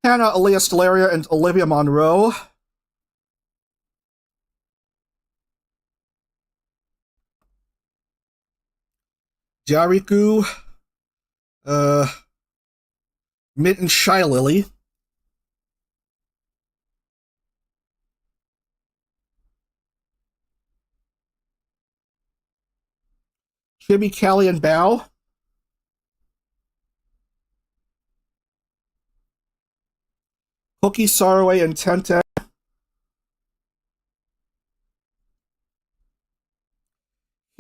Hannah, Aaliyah Stellaria, and Olivia Monroe. Jariku, Mint and Shy Lily. Chibi, Callie, and Bao. Cookie, Saraway, and Tente.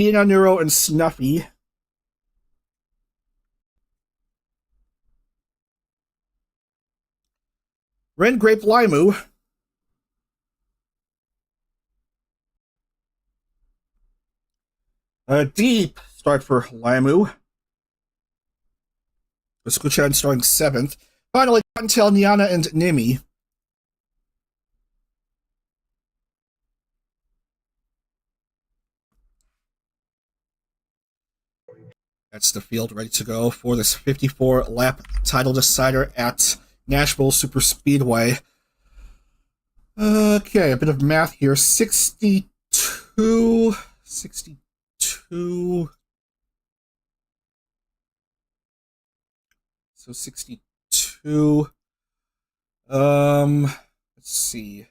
Hina, Neuro, and Snuffy. Ren, Grape, Laimu. Deep start for Laimu. Skuchan starting 7th. Finally, Cottontail, Niana, and Nimi. That's the field ready to go for this 54-lap title decider at Nashville Superspeedway. Okay, a bit of math here. 62. So 62. Let's see.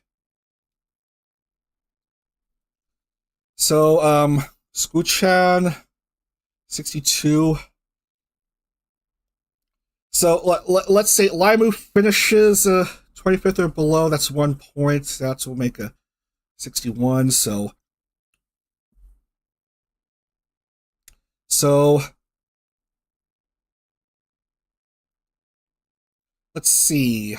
So, Skuchan, 62. So let's say Laimu finishes 25th or below. That's 1 point. That will make a 61. So let's see.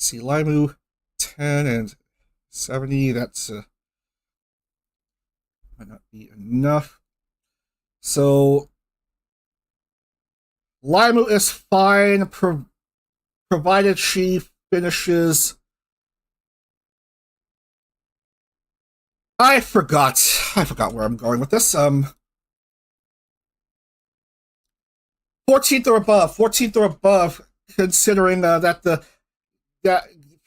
Laimu 10 and 70. That's might not be enough. So Laimu is fine, provided she finishes. I forgot where I'm going with this. 14th or above. 14th or above, considering that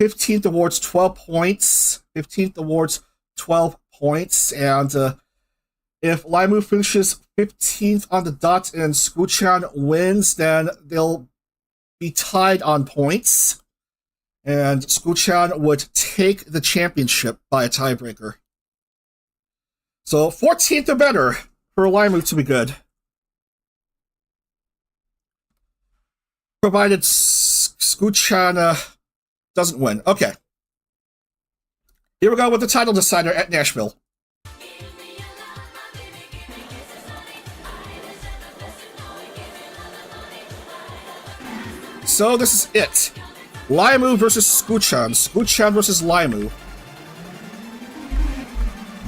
15th awards 12 points. 15th awards 12 points, and if Laimu finishes 15th on the dot and Skuchan wins, then they'll be tied on points, and Skuchan would take the championship by a tiebreaker. So 14th or better for Laimu to be good, provided Skuchan doesn't win. Okay. Here we go with the title decider at Nashville. So this is it. Laimu versus Skuchan. Skuchan versus Laimu.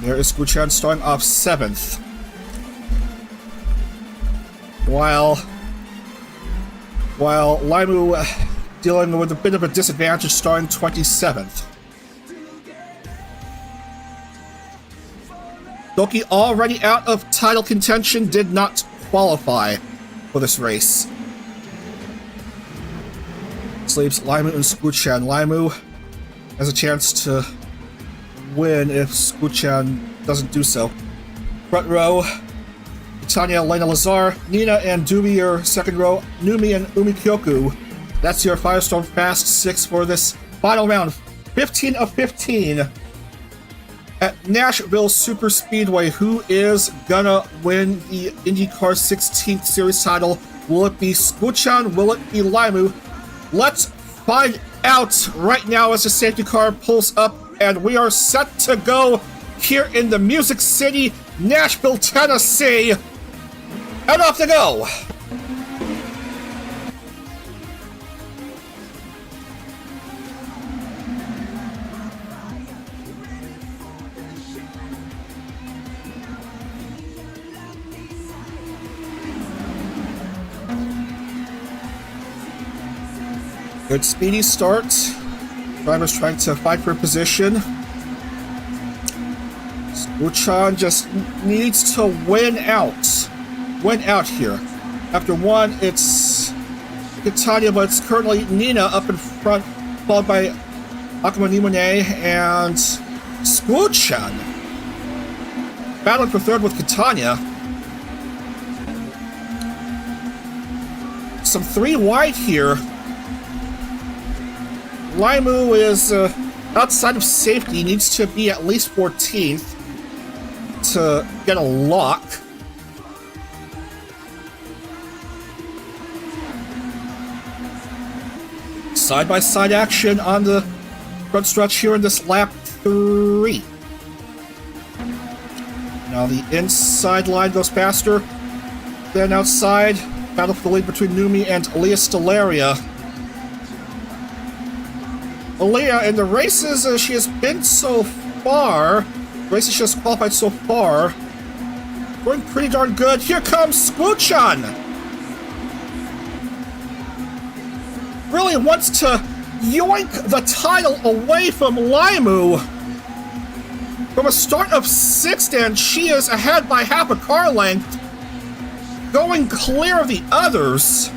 There is Skuchan starting off 7th. While Laimu dealing with a bit of a disadvantage starting 27th. Doki, already out of title contention, did not qualify for this race. This leaves Laimu and Skuchan. Laimu has a chance to win if Skuchan doesn't do so. Front row, Tanya, Elena Lazar, Nina and Doobie, your second row, Numi and Umi Kyoku. That's your Firestone Fast 6 for this final round 15 of 15 at Nashville Superspeedway. Who is gonna win the IndyCar 16th Series title? Will it be Skuchan? Will it be Laimu? Let's find out right now as the safety car pulls up, and we are set to go here in the Music City, Nashville, Tennessee. And off to go! Good speedy start. Driver's trying to fight for position. Skuchan just needs to win out. Win out here. After one, it's Catania, but it's currently Nina up in front, followed by Akamanimune and Skuchan. Battling for third with Catania. Some three wide here. Laimu is outside of safety, needs to be at least 14th to get a lock. Side-by-side action on the front stretch here in this lap 3. Now the inside line goes faster than outside. Battle for the lead between Numi and Aaliyah Stellaria. Aaliyah, in the races she has been so far, races she has qualified so far, going pretty darn good. Here comes Skuchan! Really wants to yoink the title away from Laimu. From a start of 6th, and she is ahead by half a car length, going clear of the others.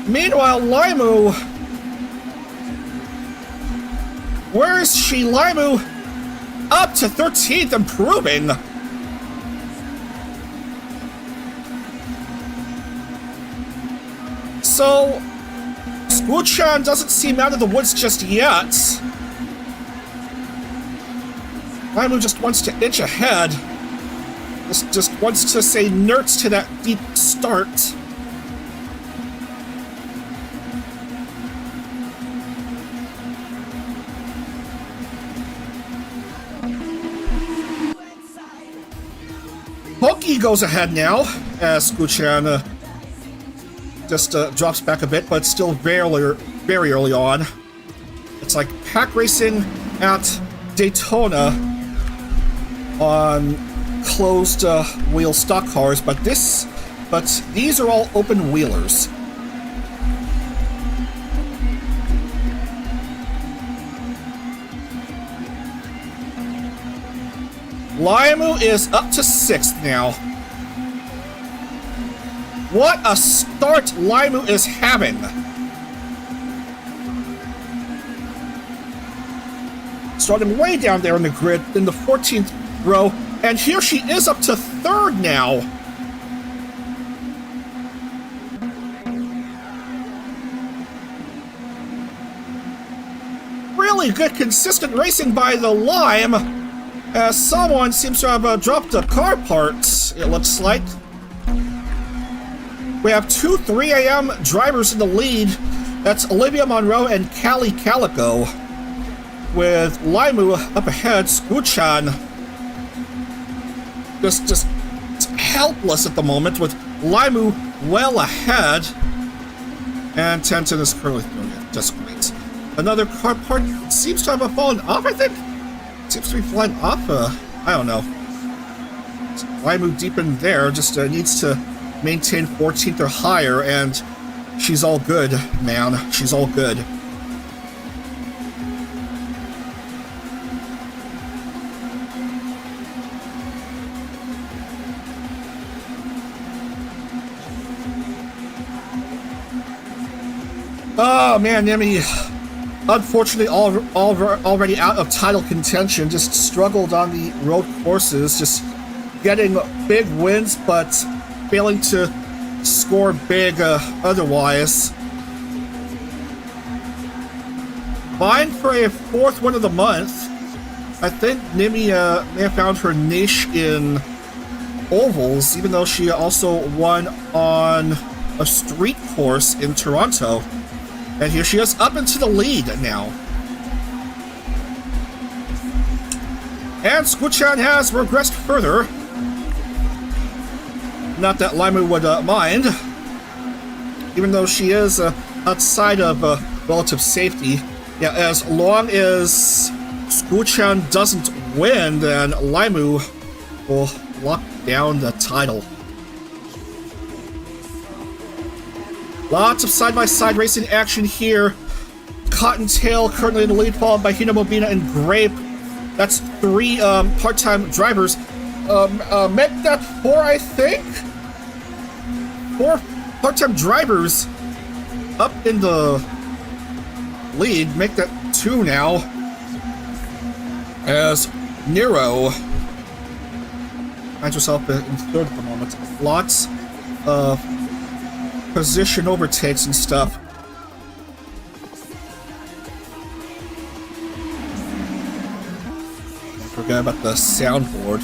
Meanwhile, Laimu... Where is she? Laimu up to 13th, improving. So, Skuchan doesn't seem out of the woods just yet. Laimu just wants to inch ahead. Just wants to say nerds to that deep start. Pokey goes ahead now, as Skuchan just drops back a bit, but still very early on. It's like pack racing at Daytona on closed wheel stock cars, but these are all open wheelers. Laimu is up to 6th now. What a start Laimu is having. Starting way down there in the grid in the 14th row, and here she is up to 3rd now. Really good consistent racing by the Lime. As someone seems to have dropped a car part, it looks like. We have two 3 a.m. drivers in the lead. That's Olivia Monroe and Callie Calico. With Laimu up ahead, Skuchan just helpless at the moment, with Laimu well ahead. And Tenton is currently doing it just great. Another car part seems to have fallen off, I think? Seems to be flying off, I don't know. Laimu deep in there just needs to maintain 14th or higher, and she's all good, man. She's all good. Oh, man, Nemi, unfortunately, already out of title contention, just struggled on the road courses, just getting big wins, but failing to score big otherwise. Vying for a 4th win of the month. I think Nimi may have found her niche in ovals, even though she also won on a street course in Toronto. And here she is up into the lead now. And Skuchan has regressed further. Not that Laimu would mind, even though she is outside of relative safety. Yeah, as long as Skuchan doesn't win, then Laimu will lock down the title. Lots of side-by-side racing action here. Cottontail currently in the lead, followed by Hinamobina and Grape. That's 3 part-time drivers. Make that 4, I think? 4 part-time drivers up in the lead. Make that 2 now. As Nero finds herself in 3rd at the moment. Lots of position overtakes and stuff. I forgot about the soundboard.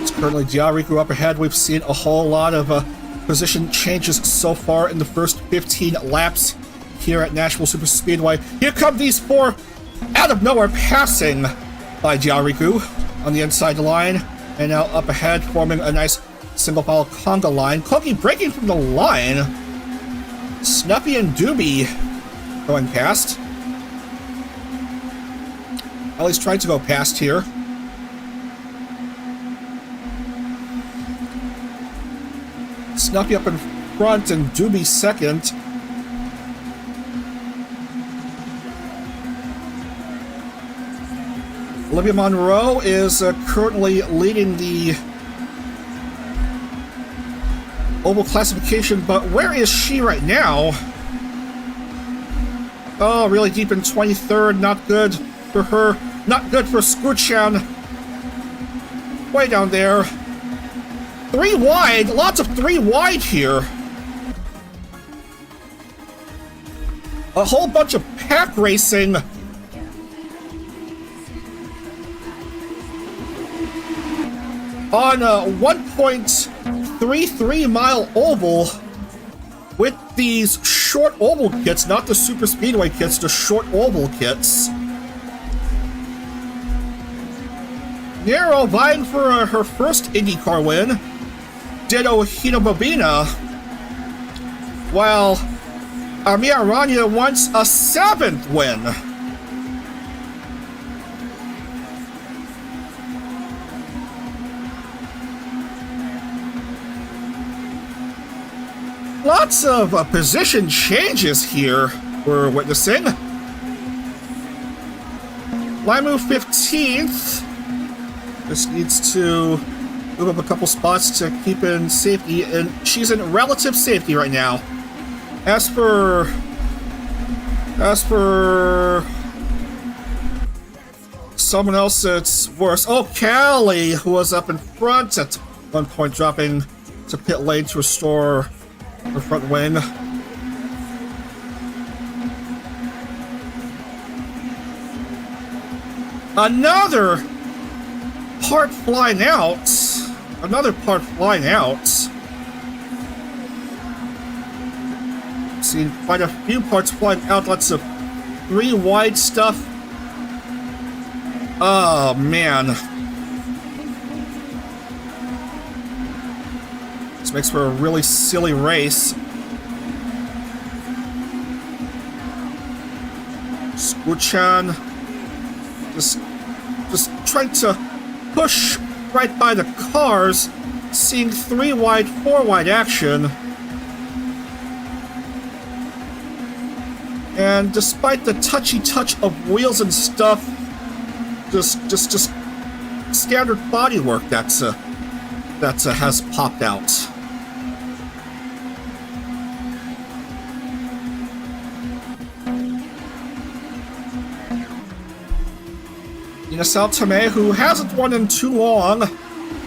It's currently Diariku up ahead. We've seen a whole lot of position changes so far in the first 15 laps here at Nashville Superspeedway. Here come these 4 out of nowhere, passing by Diariku on the inside line, and now up ahead forming a nice single file conga line. Cloaky breaking from the line. Snuffy and Doobie going past. At least trying to go past here. Snuffy up in front and Doobie second. Olivia Monroe is currently leading the oval classification, but where is she right now? Oh, really deep in 23rd. Not good for her. Not good for Skuchan. Way down there. 3 wide. Lots of 3 wide here. A whole bunch of pack racing. On a 1.33 mile oval with these short oval kits, not the super speedway kits, the short oval kits. Nero vying for her first IndyCar win. Ditto Hinamobina. While Armia Aranya wants a 7th win. Lots of position changes here we're witnessing. Laimu 15th. Just needs to move up a couple spots to keep in safety, and she's in relative safety right now. As for someone else, it's worse. Oh, Callie, who was up in front at one point, dropping to pit lane to restore her front wing. Another part flying out. Another part flying out. Seen quite a few parts flying out. Lots of 3 wide stuff. Oh, man. This makes for a really silly race. Skuchan just trying to push right by the cars, seeing 3 wide, 4 wide action. And despite the touchy touch of wheels and stuff, just standard bodywork that has popped out. Nassau Tomei, who hasn't won in too long,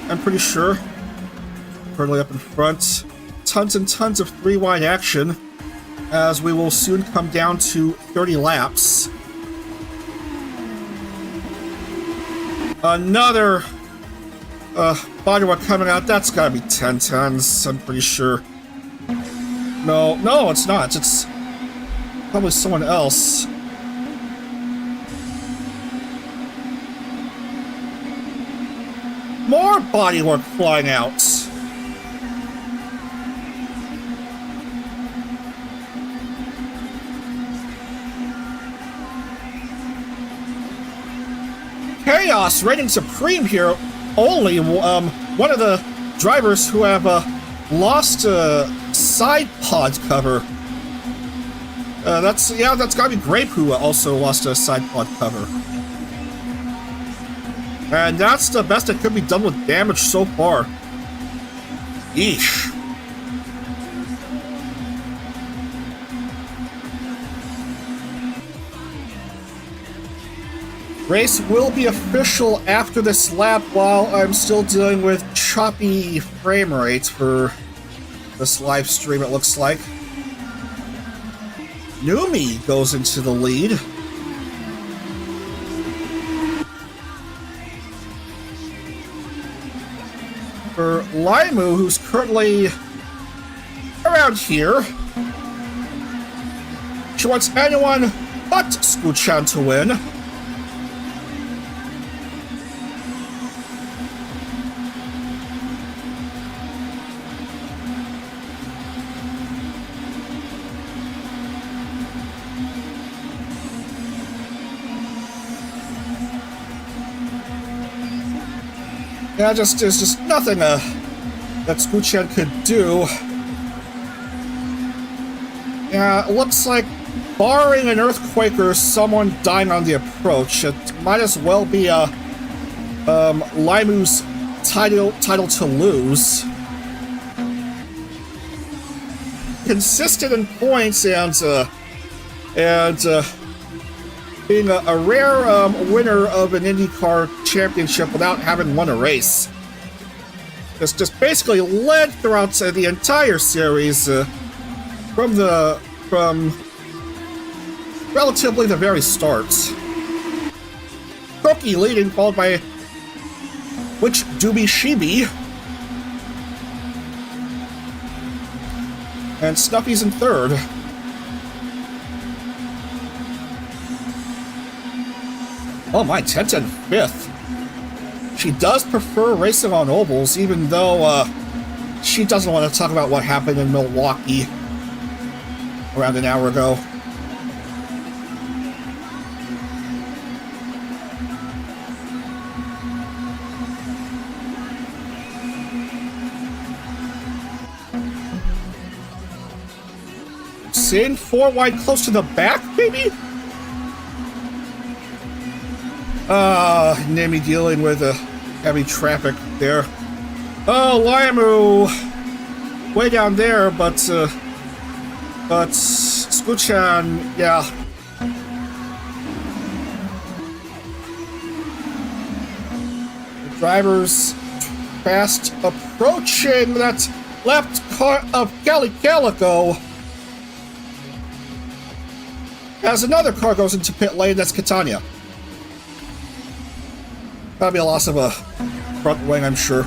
I'm pretty sure. Currently up in front. Tons and tons of 3-wide action, as we will soon come down to 30 laps. Another bodywork coming out. That's gotta be 10 tons, I'm pretty sure. No, it's not. It's probably someone else. More bodywork flying out. Chaos reigning supreme here. Only one of the drivers who have lost a side pod cover. That's gotta be Grape, who also lost a side pod cover. And that's the best that could be done with damage so far. Eesh. Race will be official after this lap, while I'm still dealing with choppy frame rates for this live stream, it looks like. Numi goes into the lead. For Laimu, who's currently around here. She wants anyone but Scoochan to win. Yeah, there's just nothing that Scoochan could do. Yeah, it looks like, barring an earthquake or someone dying on the approach, it might as well be Laimu's title to lose. Consistent in points and being a rare winner of an IndyCar championship without having won a race. It's just basically led throughout the entire series from relatively the very start. Cookie leading, followed by Which Doobie Sheeby. And Snuffy's in third. Oh my, Tenta in fifth. She does prefer racing on ovals, even though she doesn't want to talk about what happened in Milwaukee around an hour ago. Seeing 4 wide close to the back, maybe? Nami dealing with heavy traffic there. Oh, Laimu way down there, but Scoochan, yeah. The driver's fast approaching that left car of Calico. As another car goes into pit lane, that's Catania. Probably a loss of a front wing, I'm sure.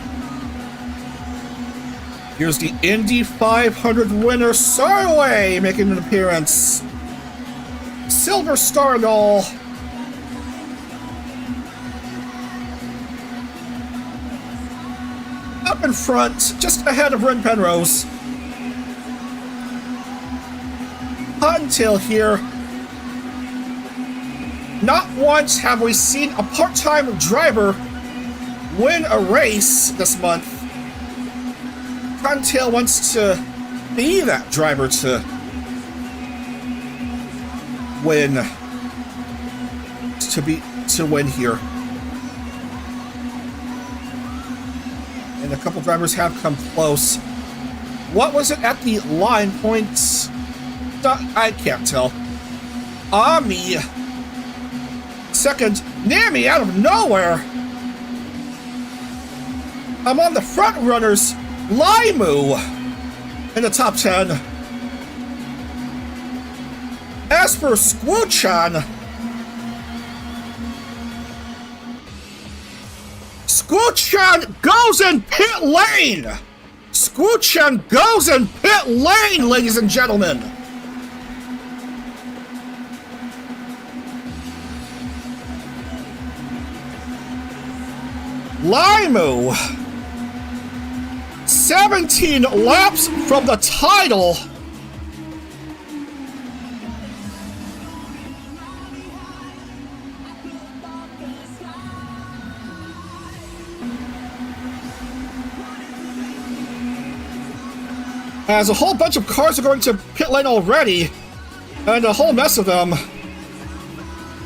Here's the Indy 500 winner, Sarway, making an appearance. Silver star and all. Up in front, just ahead of Ren Penrose. Cottontail here. Not once have we seen a part-time driver win a race this month. Cottontail wants to be that driver to win. To win here. And a couple drivers have come close. What was it at the line points? I can't tell. Ami second, near me out of nowhere. I'm on the front runners, Laimu, in the top 10. As for Squoo-chan, Squoo-chan goes in pit lane! Squoo-chan goes in pit lane, ladies and gentlemen! Laimu, 17 laps from the title. As a whole bunch of cars are going to pit lane already, and a whole mess of them.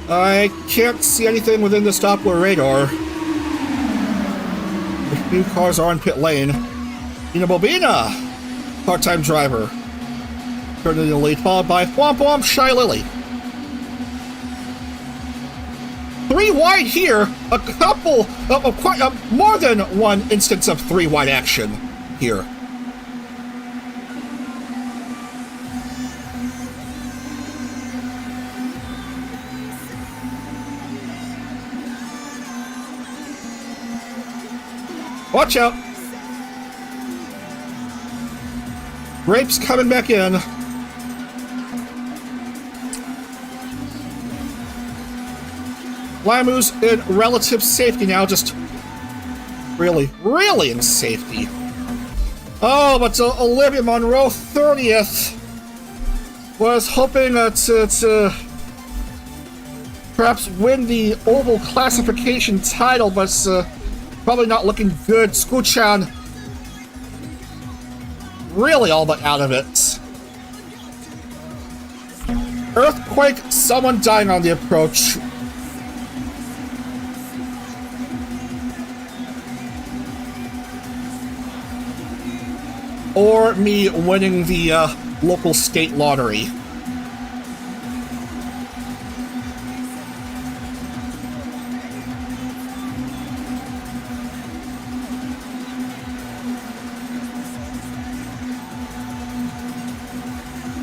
I can't see anything within the Doppler radar. The new cars are on pit lane. Ina Bobina, part-time driver, currently in the lead, followed by Womp Womp Shy Lily. 3 wide here, a couple of more than one instance of 3 wide action here. Watch out! Grape's coming back in. Laimu's in relative safety now, just really in safety. Oh, but Olivia Monroe, 30th, was hoping to perhaps win the oval classification title, but probably not looking good. Squoo-chan really all but out of it. Earthquake, someone dying on the approach. Or me winning the local state lottery.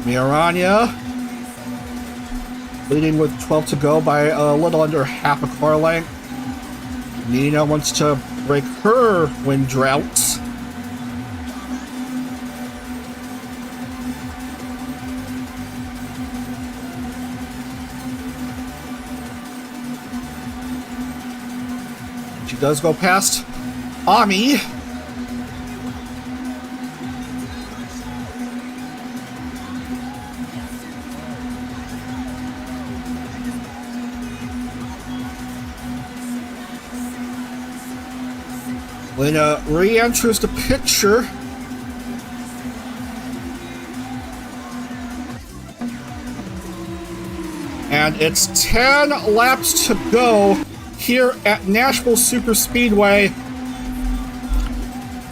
Miranya leading with 12 to go by a little under half a car length. Nina wants to break her win drought. She does go past Ami. Lena re-enters the picture. And it's 10 laps to go here at Nashville Superspeedway.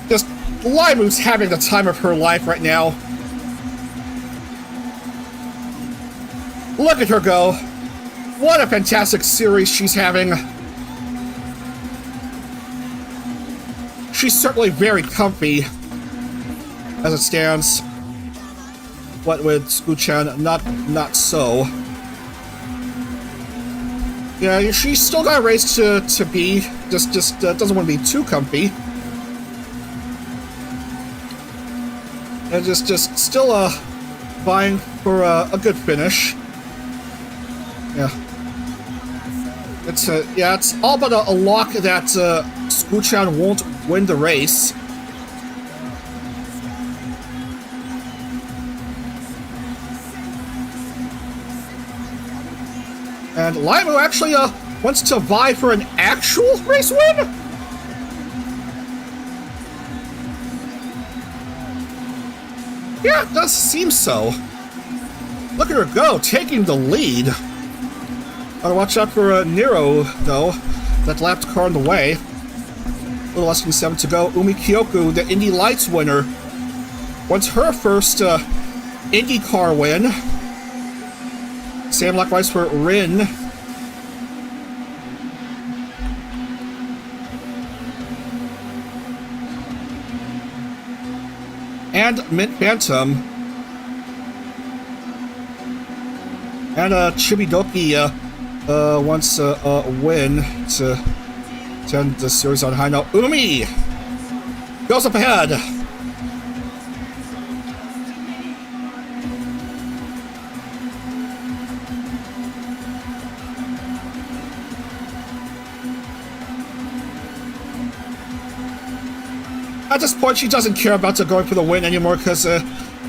Just Laimu's having the time of her life right now. Look at her go. What a fantastic series she's having. She's certainly very comfy as it stands. What with Squoo-chan, not so. Yeah, she's still got a race to be. Just doesn't want to be too comfy. And just still vying for a good finish. Yeah. It's all but a lock that Squoo-chan won't win the race. And Laimu actually wants to vie for an actual race win? Yeah, it does seem so. Look at her go, taking the lead. Gotta watch out for Nero, though. That lapped car in the way. A little less than 7 to go. Umi Kyoku, the Indy Lights winner, wants her first IndyCar win. Same likewise for Rin. and Mint Phantom. And Chibidoki wants a win to end the series on high note. Umi goes up ahead. At this point, she doesn't care about going for the win anymore because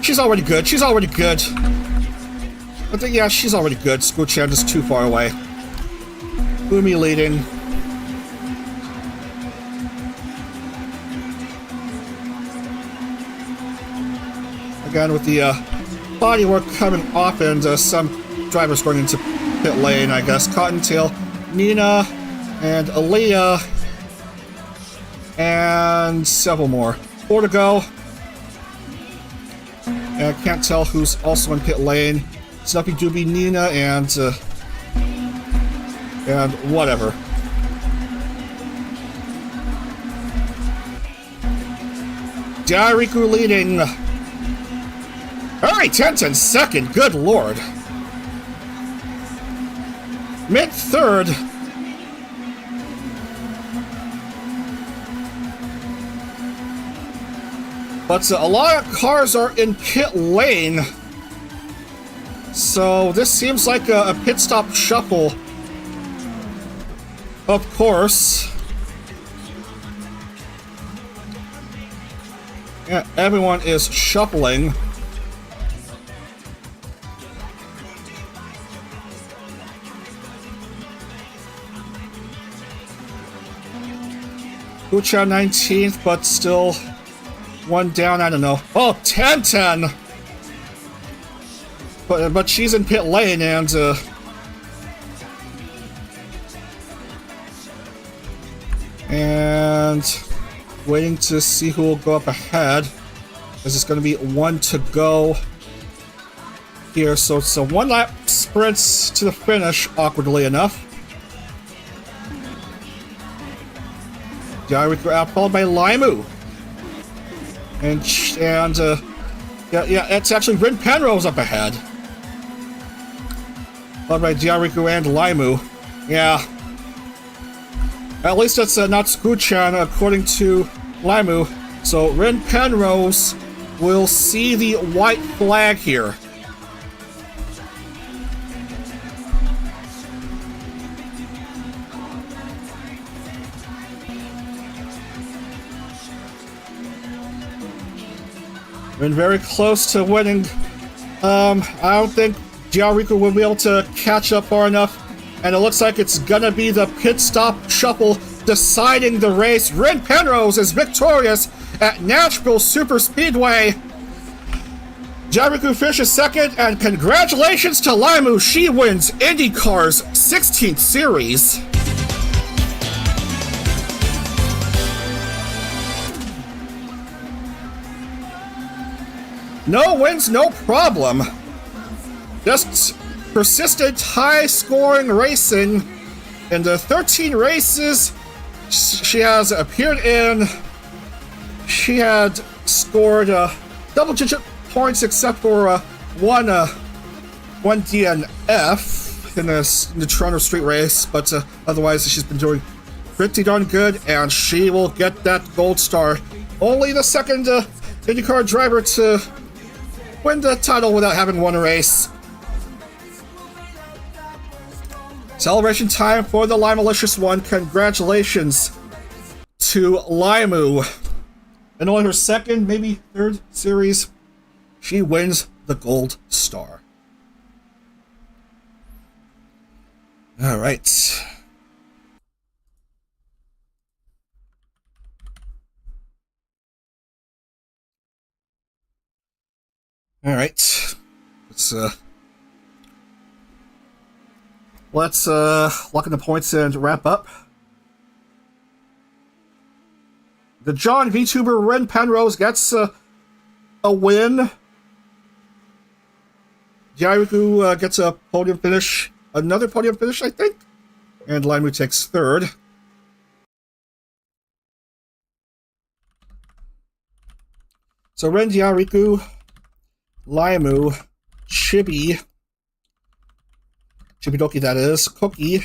she's already good. She's already good. I think, yeah, she's already good. Scooch-chan is too far away. Umi leading. Again, with the bodywork coming off and some drivers going into pit lane, I guess. Cottontail, Nina, and Aaliyah, and several more. 4 to go. And I can't tell who's also in pit lane. Snuffy Doobie, Nina, and whatever. Dairiku leading. Alright, Tenten second, good lord. Mint third. But a lot of cars are in pit lane. So this seems like a pit stop shuffle. Of course. Yeah, everyone is shuffling. Ucha 19th, but still one down, I don't know. Oh, 10-10! But she's in pit lane and waiting to see who will go up ahead. Because it's going to be 1 to go here. So it's a 1 lap sprints to the finish, awkwardly enough. Dairiku out, followed by Laimu. And yeah, it's actually Rin Penrose up ahead. Followed by Dairiku and Laimu. Yeah. At least it's not Scooch-chan, according to Laimu. So Rin Penrose will see the white flag here. Been very close to winning. I don't think Dairiku will be able to catch up far enough. And it looks like it's gonna be the pit stop shuffle deciding the race. Rin Penrose is victorious at Nashville Superspeedway. Dairiku finishes second, and congratulations to Laimu. She wins IndyCar's 16th series. No wins, no problem. Just persistent, high-scoring racing. In the 13 races she has appeared in, she had scored double-digit points except for one DNF in the Toronto Street race, but otherwise she's been doing pretty darn good, and she will get that gold star. Only the second IndyCar driver to win the title without having won a race. Celebration time for the Laimalicious one. Congratulations to Laimu. And only her second, maybe third series, she wins the gold star. All right. All right. Let's lock in the points and wrap up. The John VTuber Rin Penrose gets a win. Dairiku gets a podium finish. Another podium finish, I think. And Laimu takes third. So Rendiariku, Laimu, Chibidoki that is, Cookie,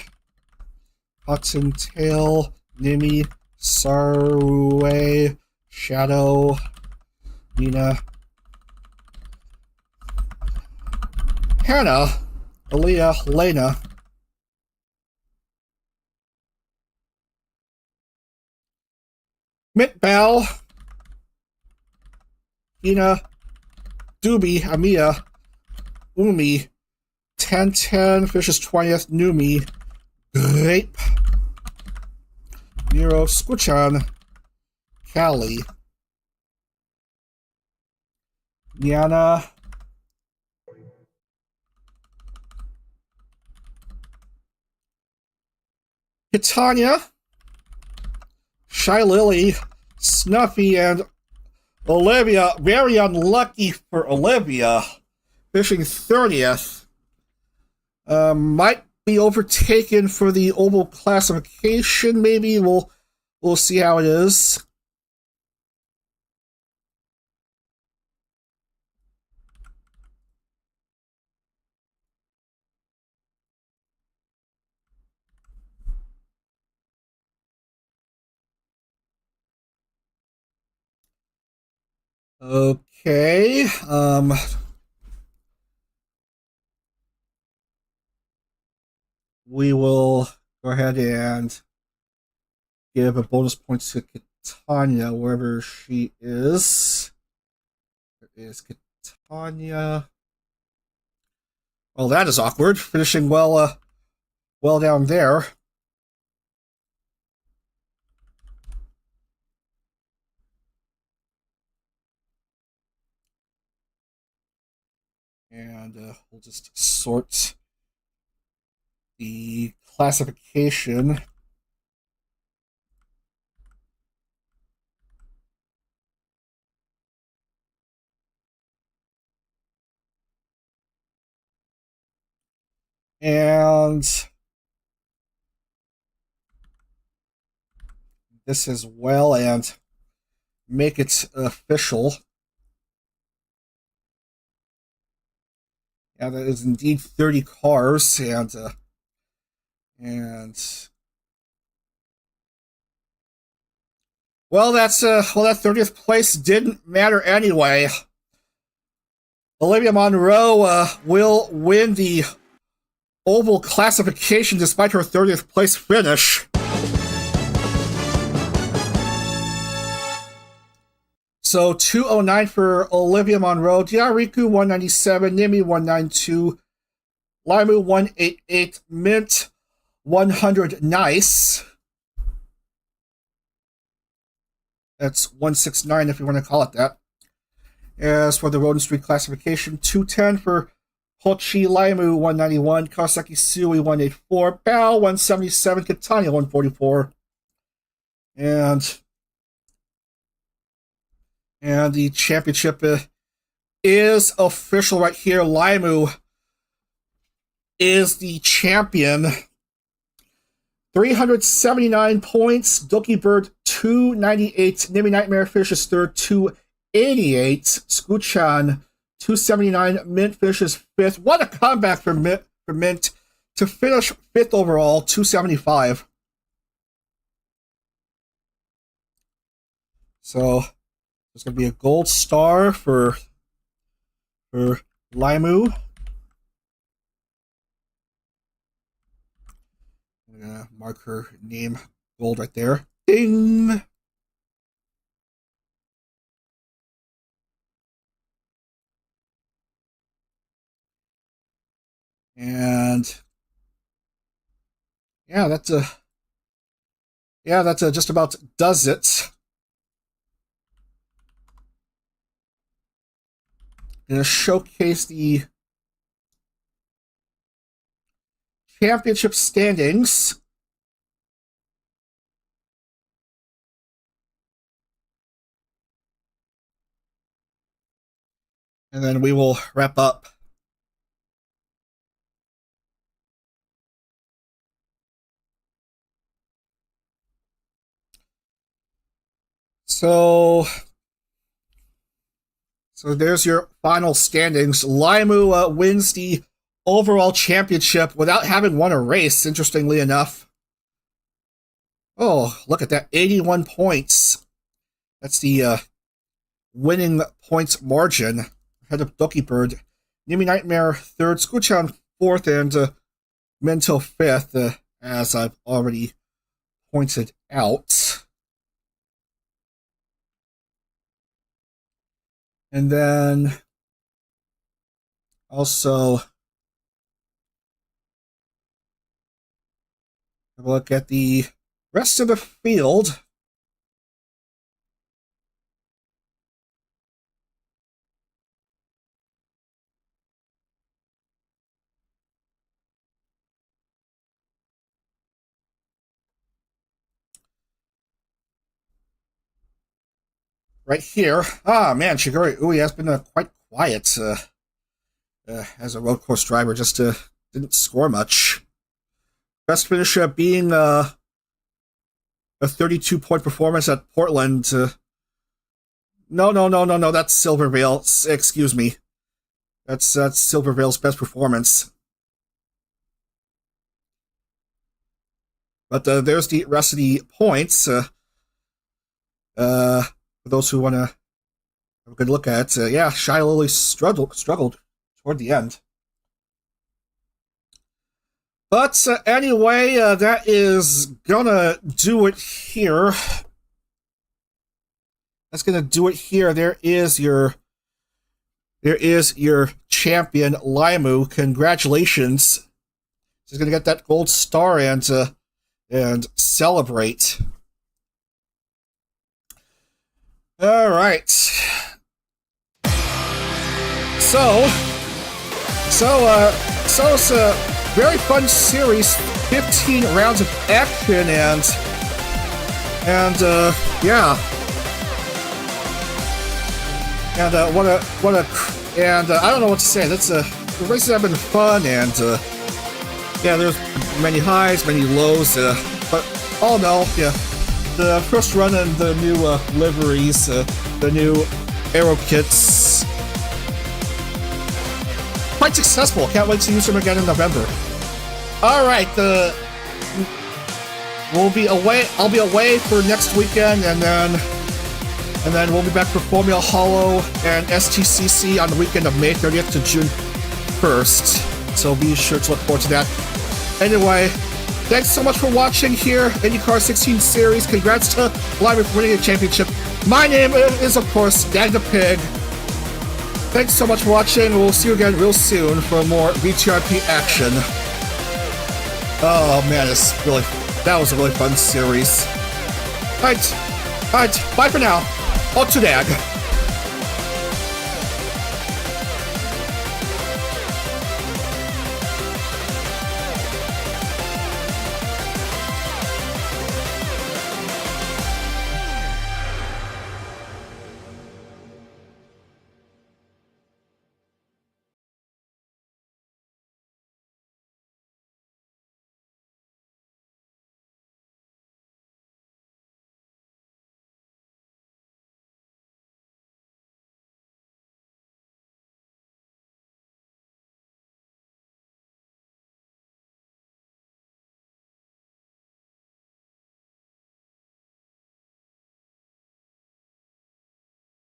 Cottontail, Nimi, Sarue, Shadow, Nina, Hannah, Aaliyah, Lena, Mitbal, Hina, Doobie, Amia, Umi, 1010, Fishes 20th, Numi, Grape, Nero, Squichan, Callie, Niana, Kitanya, Shy Lily, Snuffy, and Olivia. Very unlucky for Olivia. Fishing 30th. Might be overtaken for the oval classification, maybe. We'll see how it is. Okay. We will go ahead and give a bonus point to Katanya, wherever she is. There is Katanya. Well, that is awkward. Finishing well down there. And we'll just sort the classification. And this as well, and make it official. Yeah, that is indeed 30 cars, and well, that 30th place didn't matter anyway. Olivia Monroe will win the oval classification despite her 30th place finish. So 209 for Olivia Monroe, Diariku 197, Nimi 192, Laimu 188, Mint 100, Nice. That's 169 if you want to call it that. As for the Road and Street classification, 210 for Hochi Laimu 191, Kawasaki Sui 184, Bao 177, Catania 144. And the championship is official right here. Laimu is the champion. 379 points. Doki Bird 298. Nimi Nightmare Fish is third, 288. Scoochan 279. Mint Fish is fifth. What a comeback for Mint to finish fifth overall, 275. So there's going to be a gold star for Laimu. I'm going to mark her name gold right there. Ding! And yeah, that's just about does it. Gonna showcase the championship standings. And then we will wrap up. So So there's your final standings. Laimu wins the overall championship without having won a race, interestingly enough. Oh, look at that, 81 points. That's the winning points margin. Ahead of Ducky Bird. Nimi Nightmare 3rd, Scoochown 4th, and Mental 5th, as I've already pointed out. And then also have a look at the rest of the field. Right here. Ah, man, Shigori Ui has been quite quiet as a road course driver. Just didn't score much. Best finisher being a 32-point performance at Portland. No. That's Silvervale. Excuse me. That's Silvervale's best performance. But there's the rest of the points. For those who want to have a good look at it, yeah, Shy Lily struggled toward the end. But anyway, that is gonna do it here. That's gonna do it here. There is your champion, Laimu. Congratulations. He's gonna get that gold star and celebrate. All right. So it's a very fun series. 15 rounds of action and yeah. And I don't know what to say. The races have been fun and yeah, there's many highs, many lows, but all in all, yeah. The first run in the new liveries, the new aero kits, quite successful. Can't wait to use them again in November. All right, we'll be away. I'll be away for next weekend, and then we'll be back for Formula Hollow and STCC on the weekend of May 30th to June 1st. So be sure to look forward to that. Anyway. Thanks so much for watching here, IndyCar 16 Series. Congrats to Laimu for winning the championship. My name is, of course, Dag the Pig. Thanks so much for watching. We'll see you again real soon for more VTRP action. Oh man, that was a really fun series. Alright, bye for now. Otu Dag.